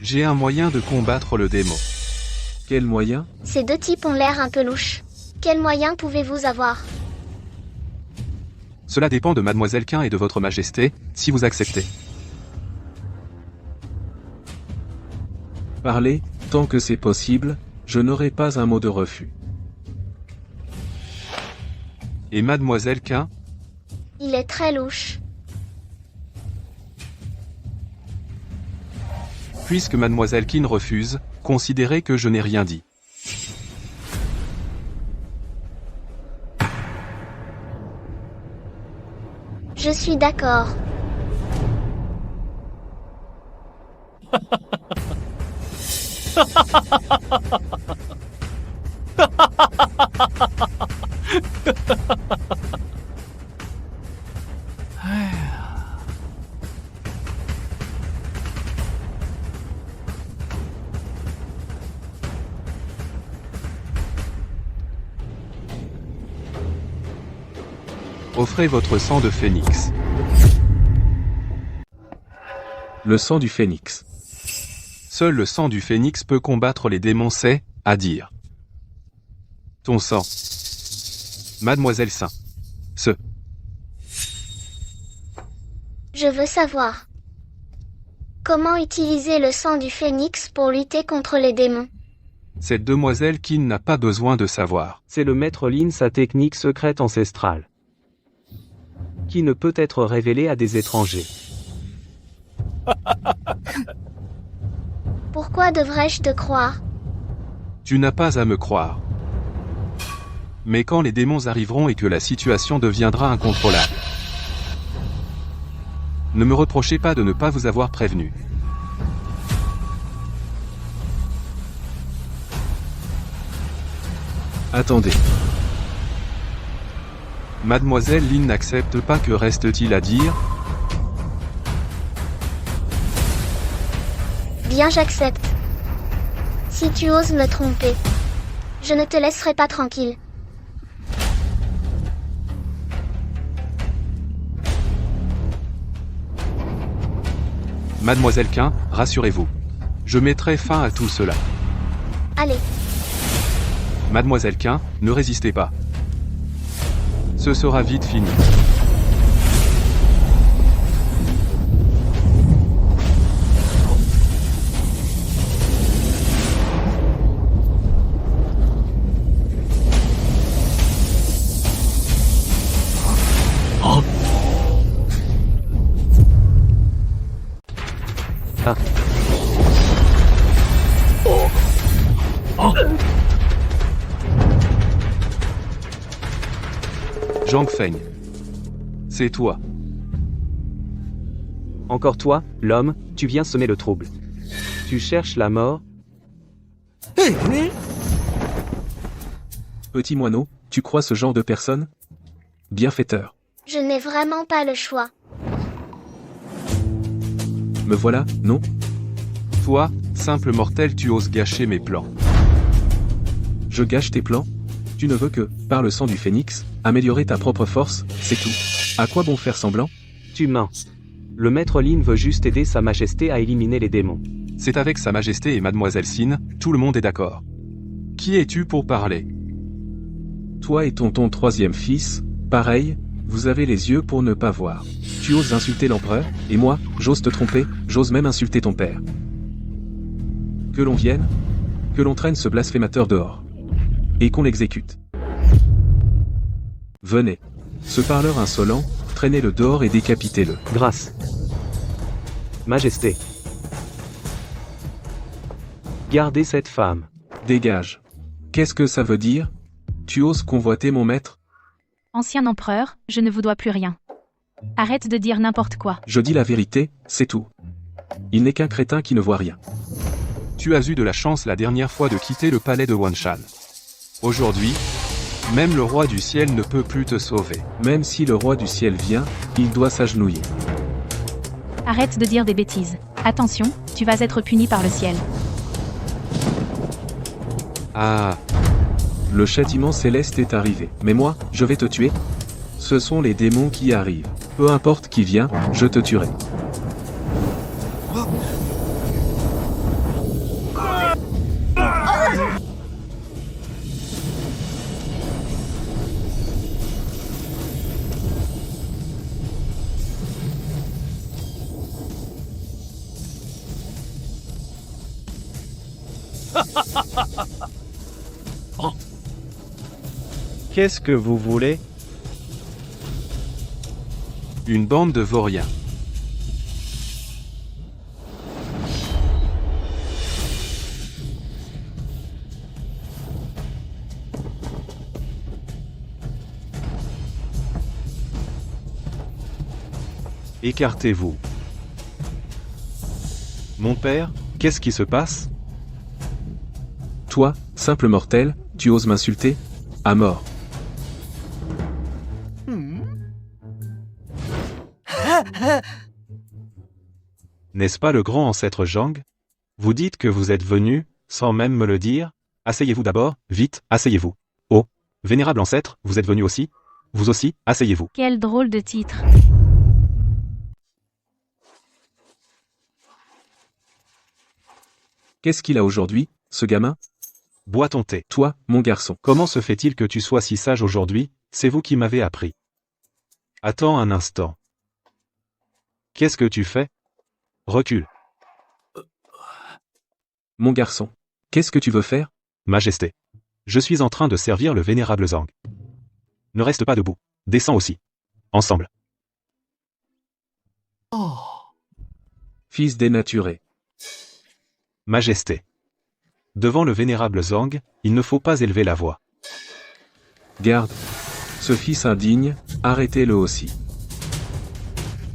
S8: J'ai un moyen de combattre le démon.
S5: Quel moyen?
S3: Ces deux types ont l'air un peu louches. Quels moyens pouvez-vous avoir?
S8: Cela dépend de Mademoiselle Quin et de votre majesté, si vous acceptez.
S5: Parlez, Tant que c'est possible, je n'aurai pas un mot de refus.
S8: Et Mademoiselle Quin?
S3: Il est très louche.
S8: Puisque Mademoiselle Quin refuse, considérez que je n'ai rien dit.
S3: Je suis d'accord.
S8: Offrez votre sang de phénix.
S5: Le sang du phénix.
S8: Seul le sang du phénix peut combattre les démons, c'est, à dire. Ton sang. Mademoiselle Saint. Ce.
S3: Je veux savoir. Comment utiliser le sang du phénix pour lutter contre les démons?
S8: Cette demoiselle qui n'a pas besoin de savoir.
S2: C'est le maître Lin, sa technique secrète ancestrale, qui ne peut être révélée à des étrangers.
S3: Pourquoi devrais-je te croire?
S8: Tu n'as pas à me croire. Mais quand les démons arriveront et que la situation deviendra incontrôlable, ne me reprochez pas de ne pas vous avoir prévenu.
S5: Attendez.
S8: Mademoiselle Lin n'accepte pas, que reste-t-il à dire?
S3: Bien, j'accepte. Si tu oses me tromper, je ne te laisserai pas tranquille.
S8: Mademoiselle Quin, rassurez-vous. Je mettrai fin à tout cela.
S3: Allez,
S8: Mademoiselle Quin, ne résistez pas. Ce sera vite fini.
S2: Ah.
S8: Zhang Feng. C'est toi.
S2: Encore toi, l'homme, tu viens semer le trouble. Tu cherches la mort?
S5: Petit moineau, tu crois ce genre de personne? Bienfaiteur.
S3: je n'ai vraiment pas le choix.
S5: Me voilà, non?
S8: Toi, simple mortel, tu oses gâcher mes plans.
S5: Je gâche tes plans? Tu ne veux que, par le sang du phénix, améliorer ta propre force, c'est tout. À quoi bon faire semblant?
S2: Tu mens. Le maître Lin veut juste aider Sa Majesté à éliminer les démons.
S8: C'est avec Sa Majesté et Mademoiselle Sin, tout le monde est d'accord. Qui es-tu pour parler?
S5: Toi et ton troisième fils, pareil, vous avez les yeux pour ne pas voir. Tu oses insulter l'empereur, et moi, j'ose te tromper, j'ose même insulter ton père. Que l'on vienne, que l'on traîne ce blasphémateur dehors. Et qu'on l'exécute. Venez. Ce parleur insolent, traînez-le dehors et décapitez-le.
S2: Grâce. Majesté. Gardez cette femme.
S5: Dégage. Qu'est-ce que ça veut dire? Tu oses convoiter mon maître?
S1: Ancien empereur, je ne vous dois plus rien. Arrête de dire n'importe quoi.
S5: Je dis la vérité, c'est tout. Il n'est qu'un crétin qui ne voit rien.
S8: Tu as eu de la chance la dernière fois de quitter le palais de Wanshan. Aujourd'hui, même le roi du ciel ne peut plus te sauver.
S5: Même si le roi du ciel vient, il doit s'agenouiller.
S1: Arrête de dire des bêtises. Attention, tu vas être puni par le ciel.
S8: Ah,
S5: Le châtiment céleste est arrivé. Mais moi, je vais te tuer. Ce sont les démons qui arrivent. Peu importe qui vient, je te tuerai.
S6: Qu'est-ce que vous voulez?
S8: Une bande de vauriens.
S11: Écartez-vous. Mon père, qu'est-ce qui se passe?
S5: Toi, simple mortel, tu oses m'insulter? À mort.
S11: N'est-ce pas le grand ancêtre Zhang? Vous dites que vous êtes venu, sans même me le dire? Asseyez-vous d'abord, vite, asseyez-vous. Oh, vénérable ancêtre, vous êtes venu aussi? Vous aussi, asseyez-vous.
S1: Quel drôle de titre.
S5: Qu'est-ce qu'il a aujourd'hui, ce gamin?
S11: Bois ton thé.
S5: Toi, mon garçon.
S11: Comment se fait-il que tu sois si sage aujourd'hui? C'est vous qui m'avez appris. Attends un instant. Qu'est-ce que tu fais? Recule.
S5: Mon garçon. Qu'est-ce que tu veux faire?
S11: Majesté. Je suis en train de servir le vénérable Zhang. Ne reste pas debout. Descends aussi. Ensemble.
S5: Fils dénaturé.
S11: Majesté. Devant le vénérable Zhang, il ne faut pas élever la voix.
S5: Garde. Ce fils indigne, arrêtez-le aussi.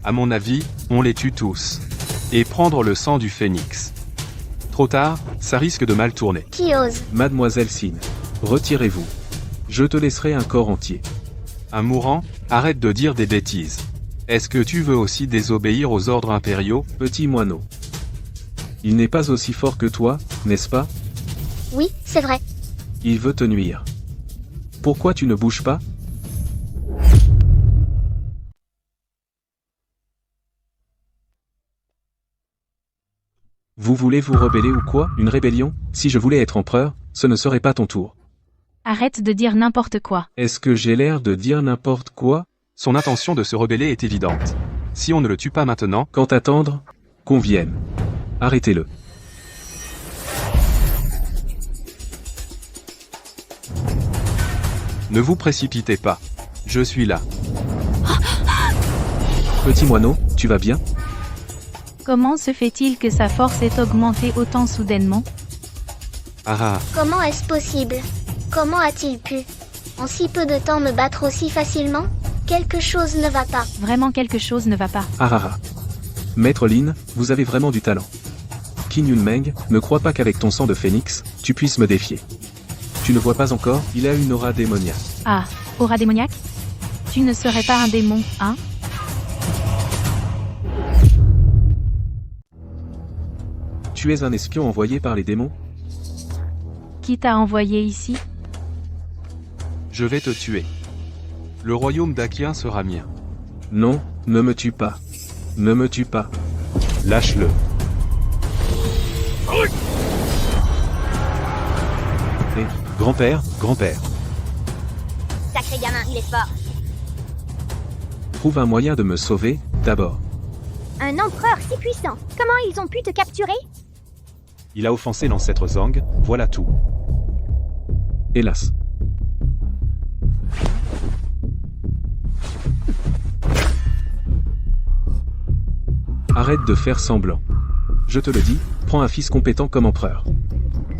S8: À mon avis, on les tue tous. Et prendre le sang du phénix. Trop tard, ça risque de mal tourner.
S3: Qui ose?
S5: Mademoiselle Sin. Retirez-vous. Je te laisserai un corps entier.
S8: Un mourant, arrête de dire des bêtises. Est-ce que tu veux aussi désobéir aux ordres impériaux?
S5: Petit moineau. Il n'est pas aussi fort que toi, n'est-ce pas?
S3: Oui, c'est vrai.
S5: Il veut te nuire. Pourquoi tu ne bouges pas? Vous voulez vous rebeller ou quoi? Une rébellion? Si je voulais être empereur, ce ne serait pas ton tour.
S1: Arrête de dire n'importe quoi.
S5: Est-ce que j'ai l'air de dire n'importe quoi?
S8: Son intention de se rebeller est évidente. Si on ne le tue pas maintenant,
S5: Quant attendre, qu'on vienne. Arrêtez-le.
S8: ne vous précipitez pas. Je suis là.
S5: Petit moineau, tu vas bien?
S1: Comment se fait-il que sa force ait augmenté autant soudainement?
S8: Ah.
S3: Comment est-ce possible? Comment a-t-il pu, en si peu de temps, me battre aussi facilement? Quelque chose ne va pas.
S1: Vraiment quelque chose ne va pas.
S5: Ah. Maître Lin, vous avez vraiment du talent. Qin Yunmeng, ne crois pas qu'avec ton sang de phénix, tu puisses me défier. Tu ne vois pas encore, il a une aura démoniaque.
S1: Ah, aura démoniaque? Tu ne serais pas un démon, hein?
S5: Tu es un espion envoyé par les démons?
S1: Qui t'a envoyé ici?
S8: Je vais te tuer. Le royaume d'Akien sera mien.
S5: Non, ne me tue pas. Ne me tue pas.
S11: Lâche-le. Hé, grand-père, grand-père.
S10: Sacré gamin, il est fort.
S5: Trouve un moyen de me sauver, d'abord.
S10: Un empereur si puissant. Comment ils ont pu te capturer?
S11: Il a offensé l'ancêtre Zhang, voilà tout.
S5: Hélas. Arrête de faire semblant. Je te le dis, prends un fils compétent comme empereur.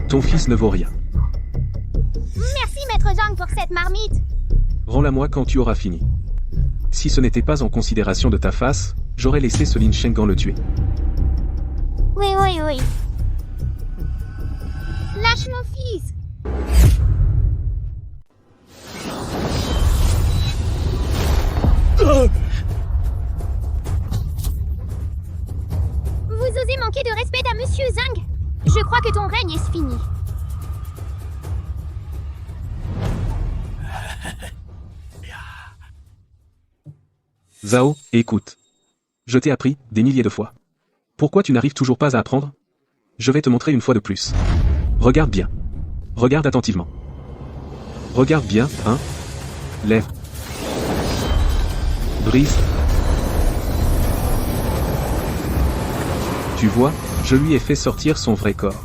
S5: Ton fils ne vaut rien.
S10: Merci Maître Zhang pour cette marmite.
S5: Rends-la-moi quand tu auras fini. Si ce n'était pas en considération de ta face, j'aurais laissé ce Lin Shengan le tuer.
S10: Oui. Lâche mon fils. Vous osez manquer de respect à Monsieur Zhang? Je crois que ton règne est fini.
S5: Zhao, écoute. Je t'ai appris, des milliers de fois. Pourquoi tu n'arrives toujours pas à apprendre? Je vais te montrer une fois de plus. Regarde bien. Regarde attentivement. Regarde bien, hein? Lève. Brise. Tu vois, je lui ai fait sortir son vrai corps.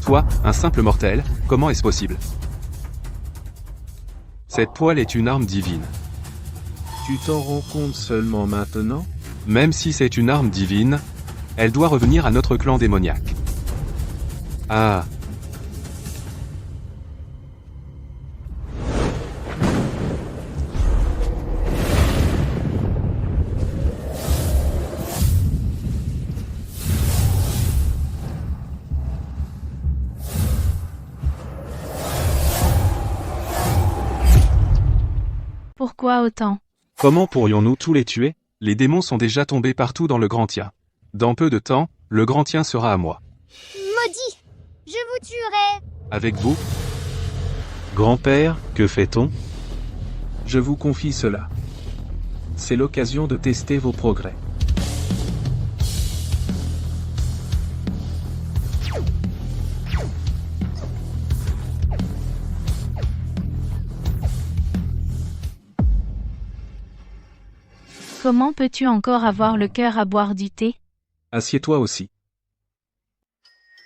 S8: Toi, un simple mortel, comment est-ce possible? Cette poêle est une arme divine.
S5: Tu t'en rends compte seulement maintenant?
S8: Même si c'est une arme divine, elle doit revenir à notre clan démoniaque. Ah.
S1: Pourquoi autant?
S11: Comment pourrions-nous tous les tuer?
S8: Les démons sont déjà tombés partout dans le Grand Tien. Dans peu de temps, le Grand Tien sera à moi.
S10: Maudit! Je vous tuerai!
S8: Avec vous?
S11: Grand-père, que fait-on?
S5: Je vous confie cela. C'est l'occasion de tester vos progrès.
S1: Comment peux-tu encore avoir le cœur à boire du thé?
S5: Assieds-toi aussi.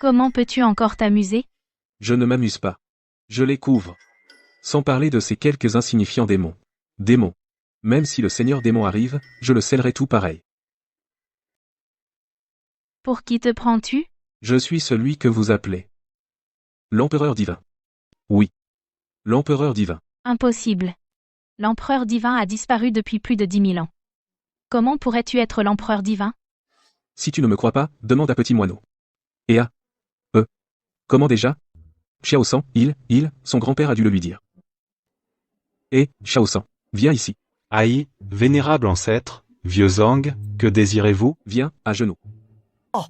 S1: Comment peux-tu encore t'amuser?
S5: Je ne m'amuse pas. Je les couvre. Sans parler de ces quelques insignifiants démons. Démons. Même si le Seigneur démon arrive, je le scellerai tout pareil.
S1: Pour qui te prends-tu?
S5: Je suis celui que vous appelez l'Empereur divin. Oui. L'Empereur divin.
S1: Impossible. L'empereur divin a disparu depuis plus de 10 000 ans. Comment pourrais-tu être l'empereur divin?
S5: Si tu ne me crois pas, demande à Petit Moineau. Et à comment déjà? Xiao San, son grand-père a dû le lui dire. Et, Xiao San, viens ici.
S11: Aïe, vénérable ancêtre, vieux Zhang, que désirez-vous?
S5: Viens, à genoux.
S10: Oh.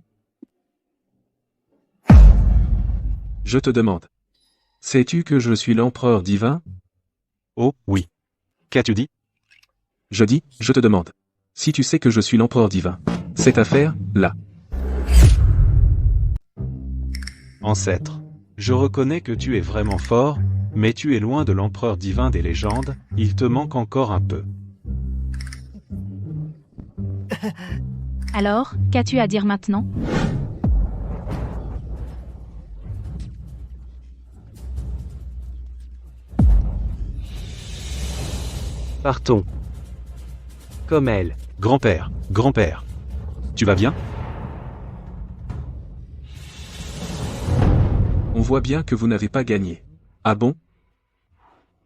S5: Je te demande. Sais-tu que je suis l'empereur divin?
S11: Oh, oui. Qu'as-tu dit?
S5: Je dis, je te demande. Si tu sais que je suis l'empereur divin. Cette affaire, là.
S11: Ancêtre, je reconnais que tu es vraiment fort, mais tu es loin de l'empereur divin des légendes, il te manque encore un peu.
S1: Alors, qu'as-tu à dire maintenant?
S2: Partons. Comme elle.
S11: Grand-père, grand-père. Tu vas bien?
S5: On voit bien que vous n'avez pas gagné. Ah bon?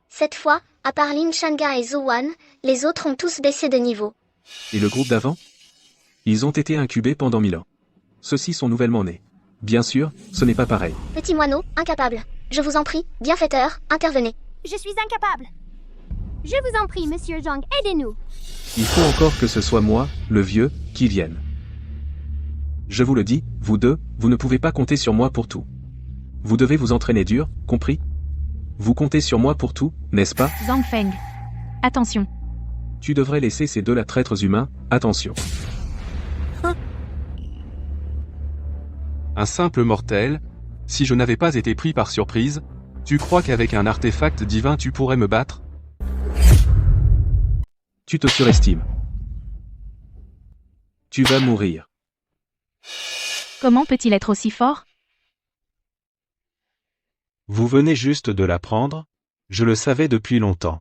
S3: Cette fois, à part Lin Shanga et Zouan, les autres ont tous baissé de niveau.
S5: Et le groupe d'avant? Ils ont été incubés pendant 1000 ans. Ceux-ci sont nouvellement nés. Bien sûr, ce n'est pas pareil.
S3: Petit moineau, incapable. Je vous en prie, bienfaiteur, intervenez.
S10: Je suis incapable. Je vous en prie, monsieur Zhang, aidez-nous.
S5: Il faut encore que ce soit moi, le vieux, qui vienne. Je vous le dis, vous deux, vous ne pouvez pas compter sur moi pour tout. Vous devez vous entraîner dur, compris? Vous comptez sur moi pour tout, n'est-ce pas?
S1: Zhang Feng. Attention.
S5: Tu devrais laisser ces deux-là traîtres humains, attention.
S8: Un simple mortel? Si je n'avais pas été pris par surprise, tu crois qu'avec un artefact divin tu pourrais me battre?
S5: Tu te surestimes. Tu vas mourir.
S1: Comment peut-il être aussi fort?
S11: Vous venez juste de l'apprendre? Je le savais depuis longtemps.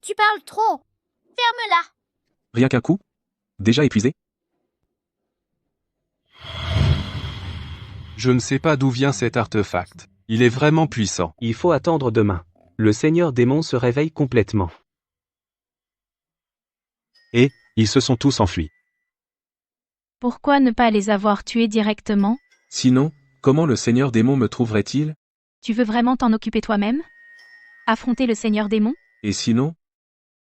S10: Tu parles trop. Ferme-la.
S5: Rien qu'un coup? Déjà épuisé?
S8: Je ne sais pas d'où vient cet artefact. Il est vraiment puissant.
S2: Il faut attendre demain. Le Seigneur démon se réveille complètement.
S11: Et, ils se sont tous enfuis.
S1: Pourquoi ne pas les avoir tués directement?
S5: Sinon, comment le Seigneur démon me trouverait-il?
S1: Tu veux vraiment t'en occuper toi-même? Affronter le Seigneur démon?
S5: Et sinon?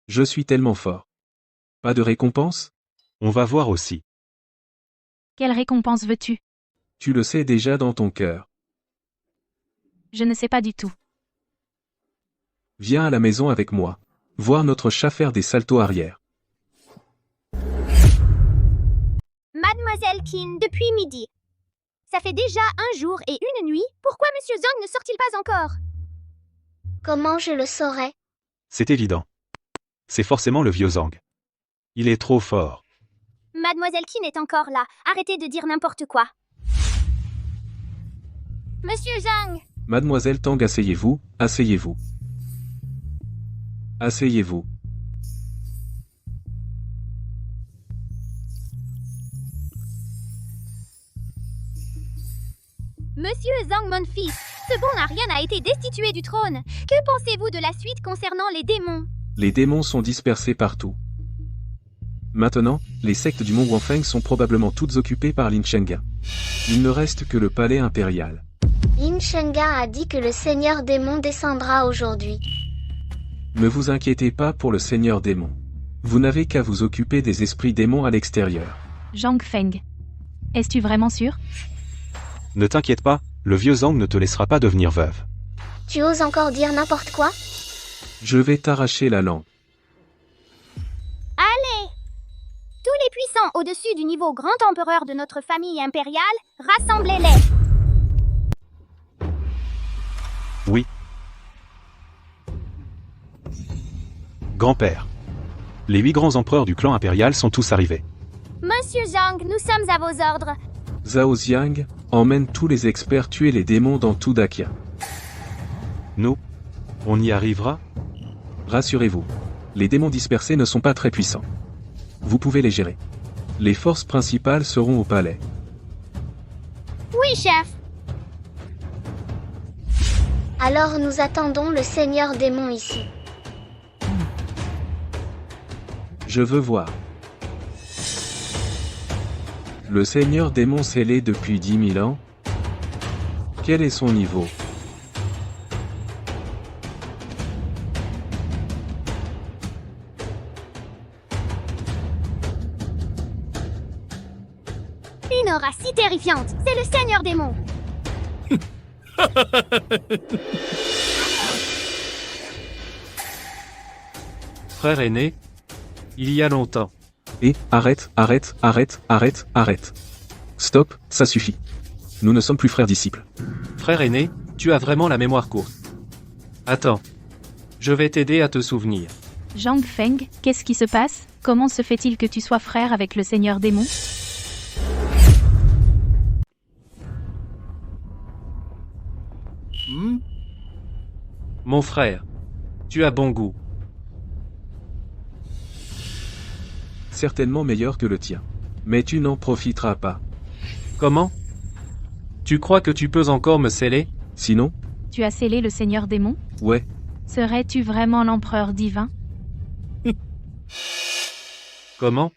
S5: Je suis tellement fort. Pas de récompense?
S11: On va voir aussi.
S1: Quelle récompense veux-tu?
S5: Tu le sais déjà dans ton cœur.
S1: Je ne sais pas du tout.
S5: Viens à la maison avec moi. Voir notre chat faire des saltos arrière.
S10: Mademoiselle Qin, depuis midi. Ça fait déjà un jour et une nuit, pourquoi monsieur Zhang ne sort-il pas encore?
S3: Comment je le saurais?
S11: C'est évident. C'est forcément le vieux Zhang. Il est trop fort.
S10: Mademoiselle Qin est encore là, arrêtez de dire n'importe quoi. Monsieur Zhang,
S5: Mademoiselle Tang, asseyez-vous, asseyez-vous. Asseyez-vous.
S10: Monsieur Zhang, mon fils, ce bon Aryan a été destitué du trône. Que pensez-vous de la suite concernant les démons?
S5: Les démons sont dispersés partout. Maintenant, les sectes du mont Wanfeng sont probablement toutes occupées par Lin Chengga. Il ne reste que le palais impérial.
S3: Lin Chengga a dit que le Seigneur démon descendra aujourd'hui.
S5: Ne vous inquiétez pas pour le Seigneur démon. Vous n'avez qu'à vous occuper des esprits démons à l'extérieur.
S1: Zhang Feng. Es-tu vraiment sûr?
S11: Ne t'inquiète pas, le vieux Zhang ne te laissera pas devenir veuve.
S3: Tu oses encore dire n'importe quoi?
S5: Je vais t'arracher la langue.
S10: Allez! Tous les puissants au-dessus du niveau grand empereur de notre famille impériale, rassemblez-les!
S11: Oui. Grand-père. Les 8 grands empereurs du clan impérial sont tous arrivés.
S10: Monsieur Zhang, nous sommes à vos ordres.
S5: Zhao Xiang emmène tous les experts tuer les démons dans tout Dakia.
S11: Nous, on y arrivera?
S5: Rassurez-vous, les démons dispersés ne sont pas très puissants. Vous pouvez les gérer. Les forces principales seront au palais.
S10: Oui, chef.
S3: Alors nous attendons le Seigneur démon ici.
S5: Je veux voir. Le Seigneur démon scellé depuis 10 000 ans? Quel est son niveau?
S10: Une aura si terrifiante, c'est le Seigneur démon.
S9: Frère aîné, il y a longtemps.
S5: Et, arrête. Stop, ça suffit. Nous ne sommes plus frères disciples.
S9: Frère aîné, tu as vraiment la mémoire courte. Attends. Je vais t'aider à te souvenir.
S1: Zhang Feng, qu'est-ce qui se passe? Comment se fait-il que tu sois frère avec le Seigneur démon?
S9: Mon frère, tu as bon goût.
S5: Certainement meilleur que le tien. Mais tu n'en profiteras pas.
S9: Comment? Tu crois que tu peux encore me sceller?
S5: Sinon?
S1: Tu as scellé le Seigneur démon?
S5: Ouais.
S1: Serais-tu vraiment l'empereur divin?
S9: Comment?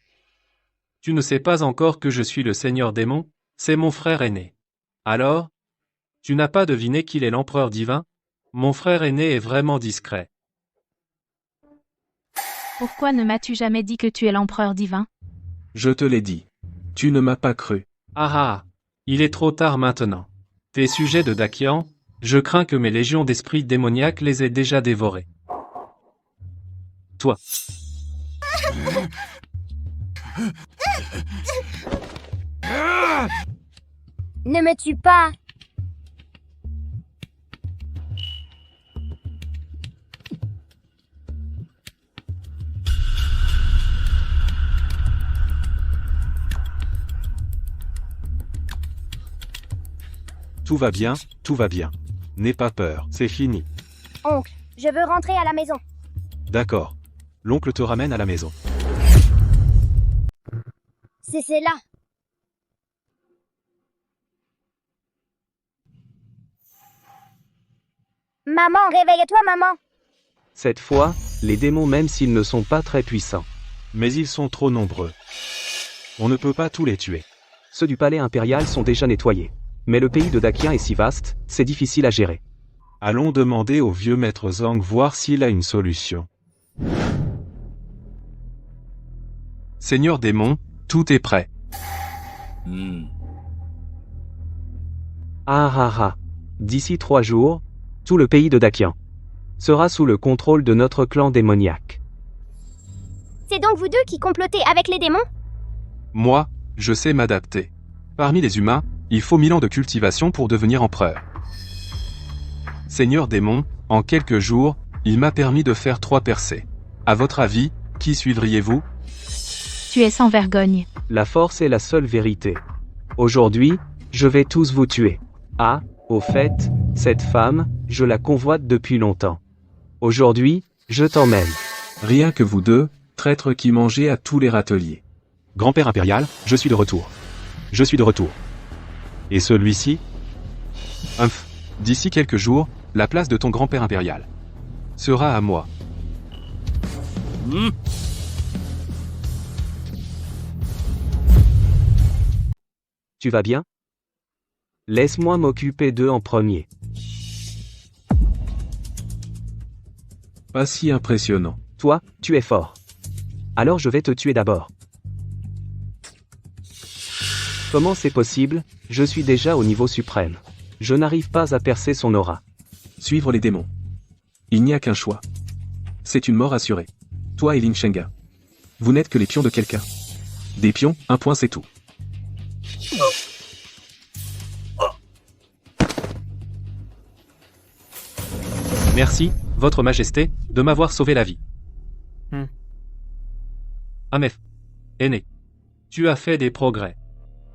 S9: Tu ne sais pas encore que je suis le Seigneur démon? C'est mon frère aîné. Alors? Tu n'as pas deviné qu'il est l'empereur divin? Mon frère aîné est vraiment discret.
S1: Pourquoi ne m'as-tu jamais dit que tu es l'empereur divin?
S5: Je te l'ai dit. Tu ne m'as pas cru.
S9: Ah, il est trop tard maintenant. Tes sujets de Dakian, je crains que mes légions d'esprits démoniaques les aient déjà dévorés. Toi.
S10: Ne me tue pas.
S11: Tout va bien, tout va bien. N'aie pas peur, c'est fini.
S10: Oncle, je veux rentrer à la maison.
S11: D'accord. L'oncle te ramène à la maison.
S10: C'est là. Maman, réveille-toi, maman.
S2: Cette fois, les démons même s'ils ne sont pas très puissants.
S11: Mais ils sont trop nombreux. On ne peut pas tous les tuer.
S2: Ceux du palais impérial sont déjà nettoyés. Mais le pays de Dakian est si vaste, c'est difficile à gérer.
S11: Allons demander au vieux maître Zhang voir s'il a une solution.
S8: Seigneur démon, tout est prêt.
S2: D'ici 3 jours, tout le pays de Dakian sera sous le contrôle de notre clan démoniaque.
S10: C'est donc vous deux qui complotez avec les démons?
S8: Moi, je sais m'adapter. Parmi les humains, il faut 1000 ans de cultivation pour devenir empereur. Seigneur démon, en quelques jours, il m'a permis de faire 3 percées. À votre avis, qui suivriez-vous?
S1: Tu es sans vergogne.
S2: La force est la seule vérité. Aujourd'hui, je vais tous vous tuer. Ah, Au fait, cette femme, je la convoite depuis longtemps. Aujourd'hui, je t'emmène.
S5: Rien que vous deux, traîtres qui mangez à tous les râteliers.
S11: Grand-père impérial, je suis de retour. Je suis de retour. Et celui-ci?
S8: Humph, d'ici quelques jours, la place de ton grand-père impérial sera à moi.
S2: Tu vas bien? Laisse-moi m'occuper d'eux en premier.
S5: Pas si impressionnant.
S2: Toi, tu es fort. Alors je vais te tuer d'abord. Comment c'est possible? Je suis déjà au niveau suprême. Je n'arrive pas à percer son aura.
S5: Suivre les démons. Il n'y a qu'un choix. C'est une mort assurée. Toi et Ling Shenga. Vous n'êtes que les pions de quelqu'un. Des pions, un point c'est tout.
S9: Merci, Votre Majesté, de m'avoir sauvé la vie. Amef. Aîné. Tu as fait des progrès.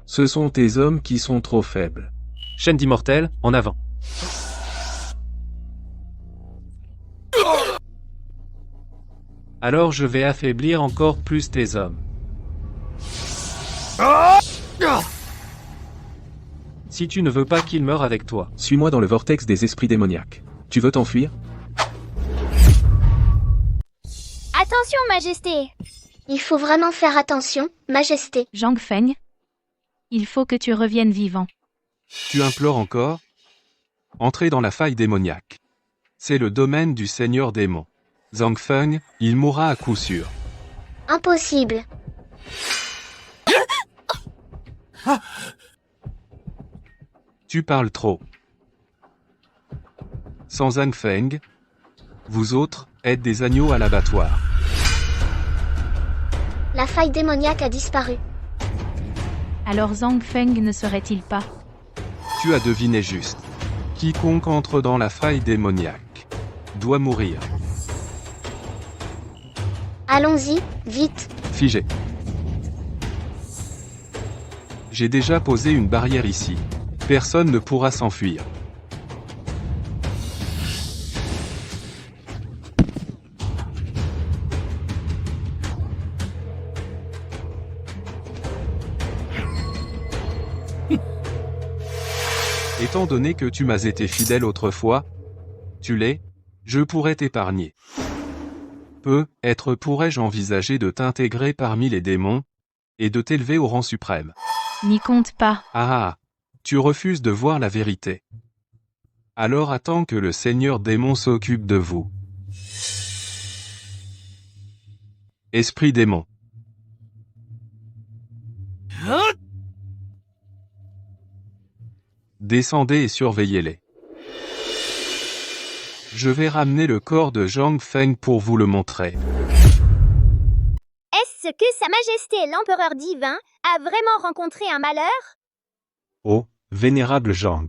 S5: Ce sont tes hommes qui sont trop faibles.
S9: Chaîne d'immortels, en avant. Alors je vais affaiblir encore plus tes hommes. Si tu ne veux pas qu'ils meurent avec toi.
S5: Suis-moi dans le vortex des esprits démoniaques. Tu veux t'enfuir?
S10: Attention, Majesté.
S3: Il faut vraiment faire attention, Majesté.
S1: Zhang Feng, il faut que tu reviennes vivant.
S8: Tu implores encore? Entrez dans la faille démoniaque. C'est le domaine du Seigneur démon. Zhang Feng, il mourra à coup sûr.
S3: Impossible.
S8: Tu parles trop. Sans Zhang Feng, vous autres êtes des agneaux à l'abattoir.
S3: La faille démoniaque a disparu.
S1: Alors Zhang Feng ne serait-il pas?
S8: Tu as deviné juste. Quiconque entre dans la faille démoniaque doit mourir.
S3: Allons-y, vite.
S8: Figé. J'ai déjà posé une barrière ici. Personne ne pourra s'enfuir. Étant donné que tu m'as été fidèle autrefois, tu l'es, je pourrais t'épargner. Peut-être pourrais-je envisager de t'intégrer parmi les démons, et de t'élever au rang suprême.
S1: N'y compte pas.
S8: Ah, tu refuses de voir la vérité. Alors attends que le Seigneur démon s'occupe de vous. Esprit démon. Descendez et surveillez-les. Je vais ramener le corps de Zhang Feng pour vous le montrer.
S10: Est-ce que Sa Majesté l'Empereur divin a vraiment rencontré un malheur?
S6: Oh, vénérable Zhang.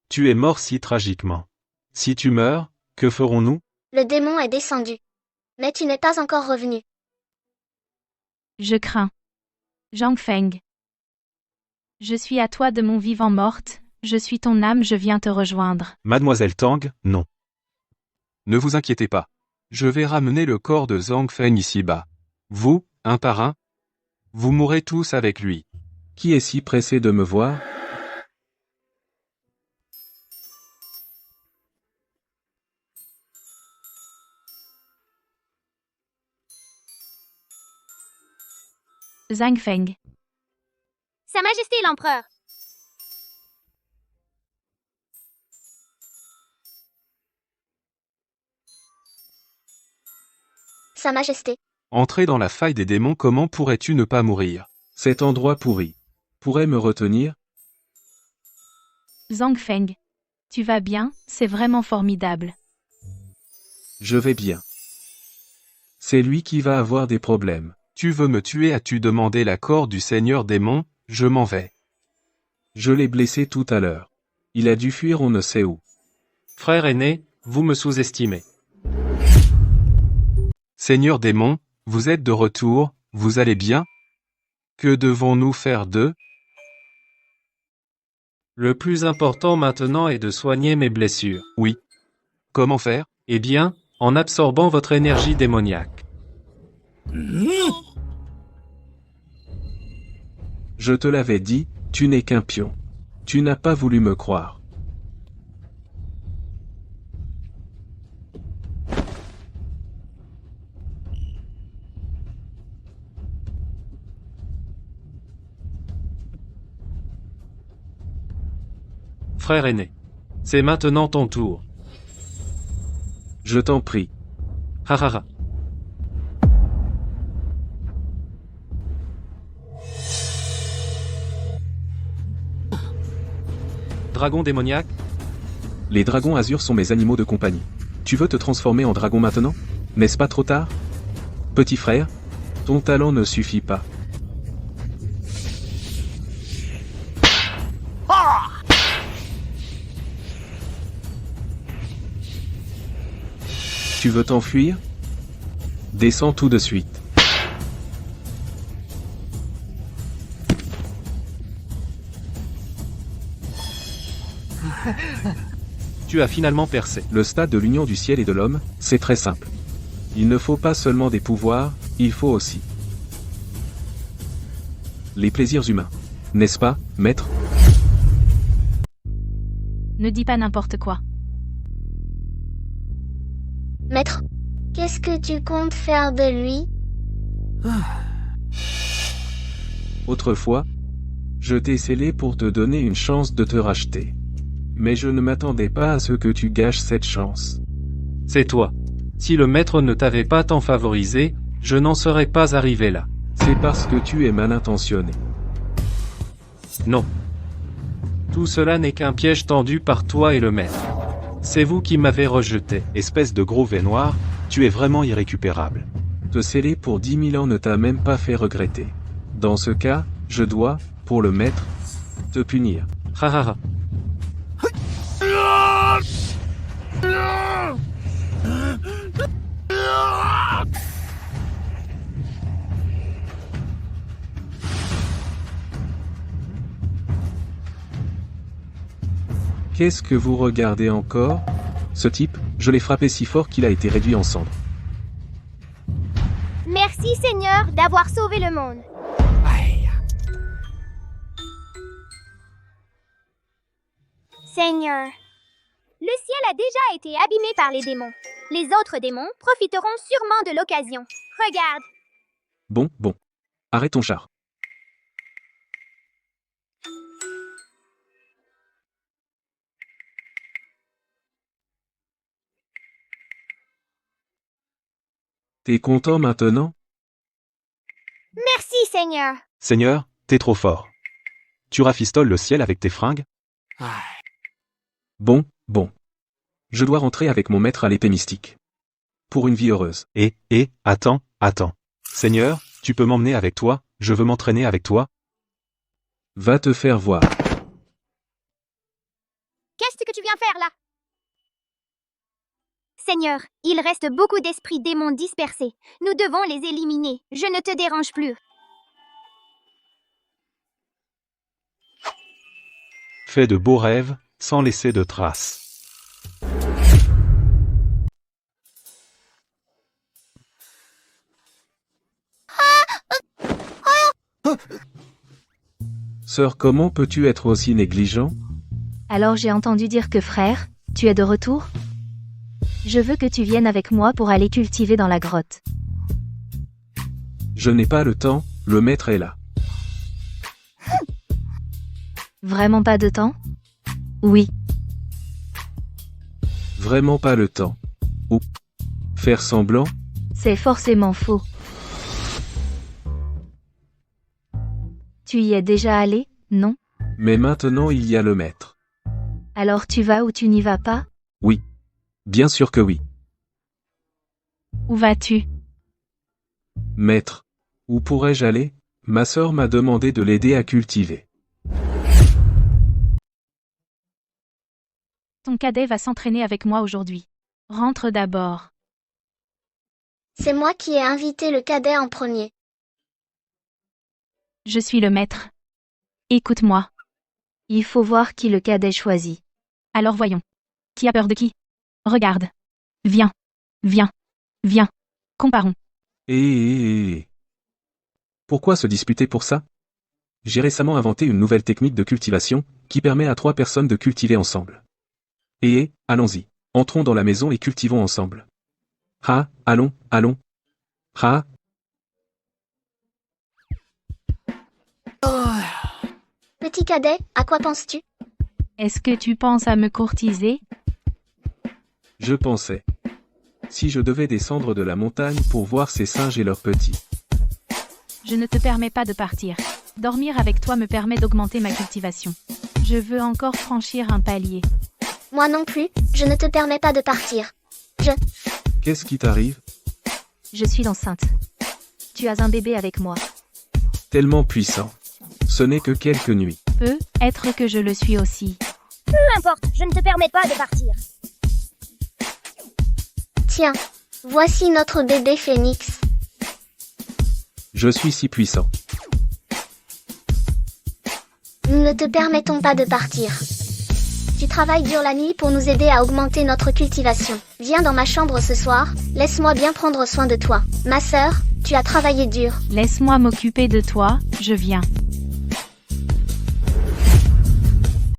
S6: Tu es mort si tragiquement. Si tu meurs, que ferons-nous?
S3: Le démon est descendu. Mais tu n'es pas encore revenu.
S1: Je crains. Zhang Feng. Je suis à toi de mon vivant morte, je suis ton âme, je viens te rejoindre.
S11: Mademoiselle Tang, non.
S8: Ne vous inquiétez pas. Je vais ramener le corps de Zhang Feng ici-bas. Vous, un par un, vous mourrez tous avec lui.
S5: Qui est si pressé de me voir?
S1: Zhang Feng.
S10: Sa Majesté l'Empereur.
S3: Sa Majesté.
S8: Entrer dans la faille des démons, comment pourrais-tu ne pas mourir?
S5: Cet endroit pourri pourrait me retenir?
S1: Zhang Feng. Tu vas bien, c'est vraiment formidable.
S5: Je vais bien. C'est lui qui va avoir des problèmes.
S8: Tu veux me tuer? As-tu demandé l'accord du Seigneur démon? Je m'en vais.
S5: Je l'ai blessé tout à l'heure. Il a dû fuir on ne sait où.
S9: Frère aîné, vous me sous-estimez.
S8: Seigneur démon, vous êtes de retour, vous allez bien? Que devons-nous faire d'eux?
S9: Le plus important maintenant est de soigner mes blessures.
S8: Oui. Comment faire?
S9: Eh bien, en absorbant votre énergie démoniaque.
S5: Je te l'avais dit, tu n'es qu'un pion. Tu n'as pas voulu me croire.
S9: Frère aîné. C'est maintenant ton tour.
S5: Je t'en prie.
S9: Ha ha ha. Dragon démoniaque?
S5: Les dragons azur sont mes animaux de compagnie. Tu veux te transformer en dragon maintenant? N'est-ce pas trop tard? Petit frère, ton talent ne suffit pas. Tu veux t'enfuir? Descends tout de suite.
S9: Tu as finalement percé.
S5: Le stade de l'union du ciel et de l'homme, c'est très simple. Il ne faut pas seulement des pouvoirs, il faut aussi les plaisirs humains. N'est-ce pas, maître?
S1: Ne dis pas n'importe quoi.
S3: Maître, qu'est-ce que tu comptes faire de lui?
S5: Autrefois, je t'ai scellé pour te donner une chance de te racheter. Mais je ne m'attendais pas à ce que tu gâches cette chance.
S9: C'est toi. Si le maître ne t'avait pas tant favorisé, je n'en serais pas arrivé là.
S5: C'est parce que tu es mal intentionné.
S9: Non. Tout cela n'est qu'un piège tendu par toi et le maître. C'est vous qui m'avez rejeté.
S11: Espèce de gros vet noir, tu es vraiment irrécupérable.
S5: Te sceller pour 10 000 ans ne t'a même pas fait regretter. Dans ce cas, je dois, pour le maître, te punir.
S9: Ha ha ha.
S5: Qu'est-ce que vous regardez encore? Ce type, je l'ai frappé si fort qu'il a été réduit en cendres.
S10: Merci Seigneur d'avoir sauvé le monde. Seigneur, le ciel a déjà été abîmé par les démons. Les autres démons profiteront sûrement de l'occasion. Regarde.
S5: Bon. Arrête ton char. T'es content maintenant?
S10: Merci Seigneur.
S11: Seigneur, t'es trop fort. Tu rafistoles le ciel avec tes fringues?
S5: Bon. Je dois rentrer avec mon maître à l'épée mystique. Pour une vie heureuse.
S11: Attends. Seigneur, tu peux m'emmener avec toi, je veux m'entraîner avec toi.
S5: Va te faire voir.
S10: Qu'est-ce que tu viens faire là? Seigneur, il reste beaucoup d'esprits démons dispersés. Nous devons les éliminer. Je ne te dérange plus.
S11: Fais de beaux rêves, sans laisser de traces.
S5: Sœur, comment peux-tu être aussi négligent?
S4: Alors j'ai entendu dire que frère, tu es de retour? Je veux que tu viennes avec moi pour aller cultiver dans la grotte.
S5: Je n'ai pas le temps, le maître est là.
S4: Vraiment pas de temps? Oui.
S5: Vraiment pas le temps. Ou faire semblant?
S4: C'est forcément faux. Tu y es déjà allé, non?
S5: Mais maintenant il y a le maître.
S4: Alors tu vas ou tu n'y vas pas?
S5: Oui. Bien sûr que oui.
S1: Où vas-tu?
S5: Maître. Où pourrais-je aller? Ma sœur m'a demandé de l'aider à cultiver.
S1: Ton cadet va s'entraîner avec moi aujourd'hui. Rentre d'abord.
S3: C'est moi qui ai invité le cadet en premier.
S1: Je suis le maître. Écoute-moi.
S4: Il faut voir qui le cadet choisit.
S1: Alors voyons. Qui a peur de qui? Regarde. Viens. Viens. Viens. Comparons.
S5: Pourquoi se disputer pour ça? J'ai récemment inventé une nouvelle technique de cultivation, qui permet à 3 personnes de cultiver ensemble. Allons-y. Entrons dans la maison et cultivons ensemble. Allons.
S3: Petit cadet, à quoi penses-tu?
S1: Est-ce que tu penses à me courtiser?
S5: Je pensais. Si je devais descendre de la montagne pour voir ces singes et leurs petits.
S1: Je ne te permets pas de partir. Dormir avec toi me permet d'augmenter ma cultivation. Je veux encore franchir un palier.
S3: Moi non plus, je ne te permets pas de partir.
S5: Qu'est-ce qui t'arrive?
S4: Je suis enceinte. Tu as un bébé avec moi.
S5: Tellement puissant. Ce n'est que quelques nuits.
S1: Peut être que je le suis aussi.
S10: Peu importe, je ne te permets pas de partir.
S3: Tiens, voici notre bébé phénix.
S5: Je suis si puissant.
S3: Nous ne te permettons pas de partir. Tu travailles dur la nuit pour nous aider à augmenter notre cultivation. Viens dans ma chambre ce soir, laisse-moi bien prendre soin de toi. Ma sœur, tu as travaillé dur.
S1: Laisse-moi m'occuper de toi, je viens.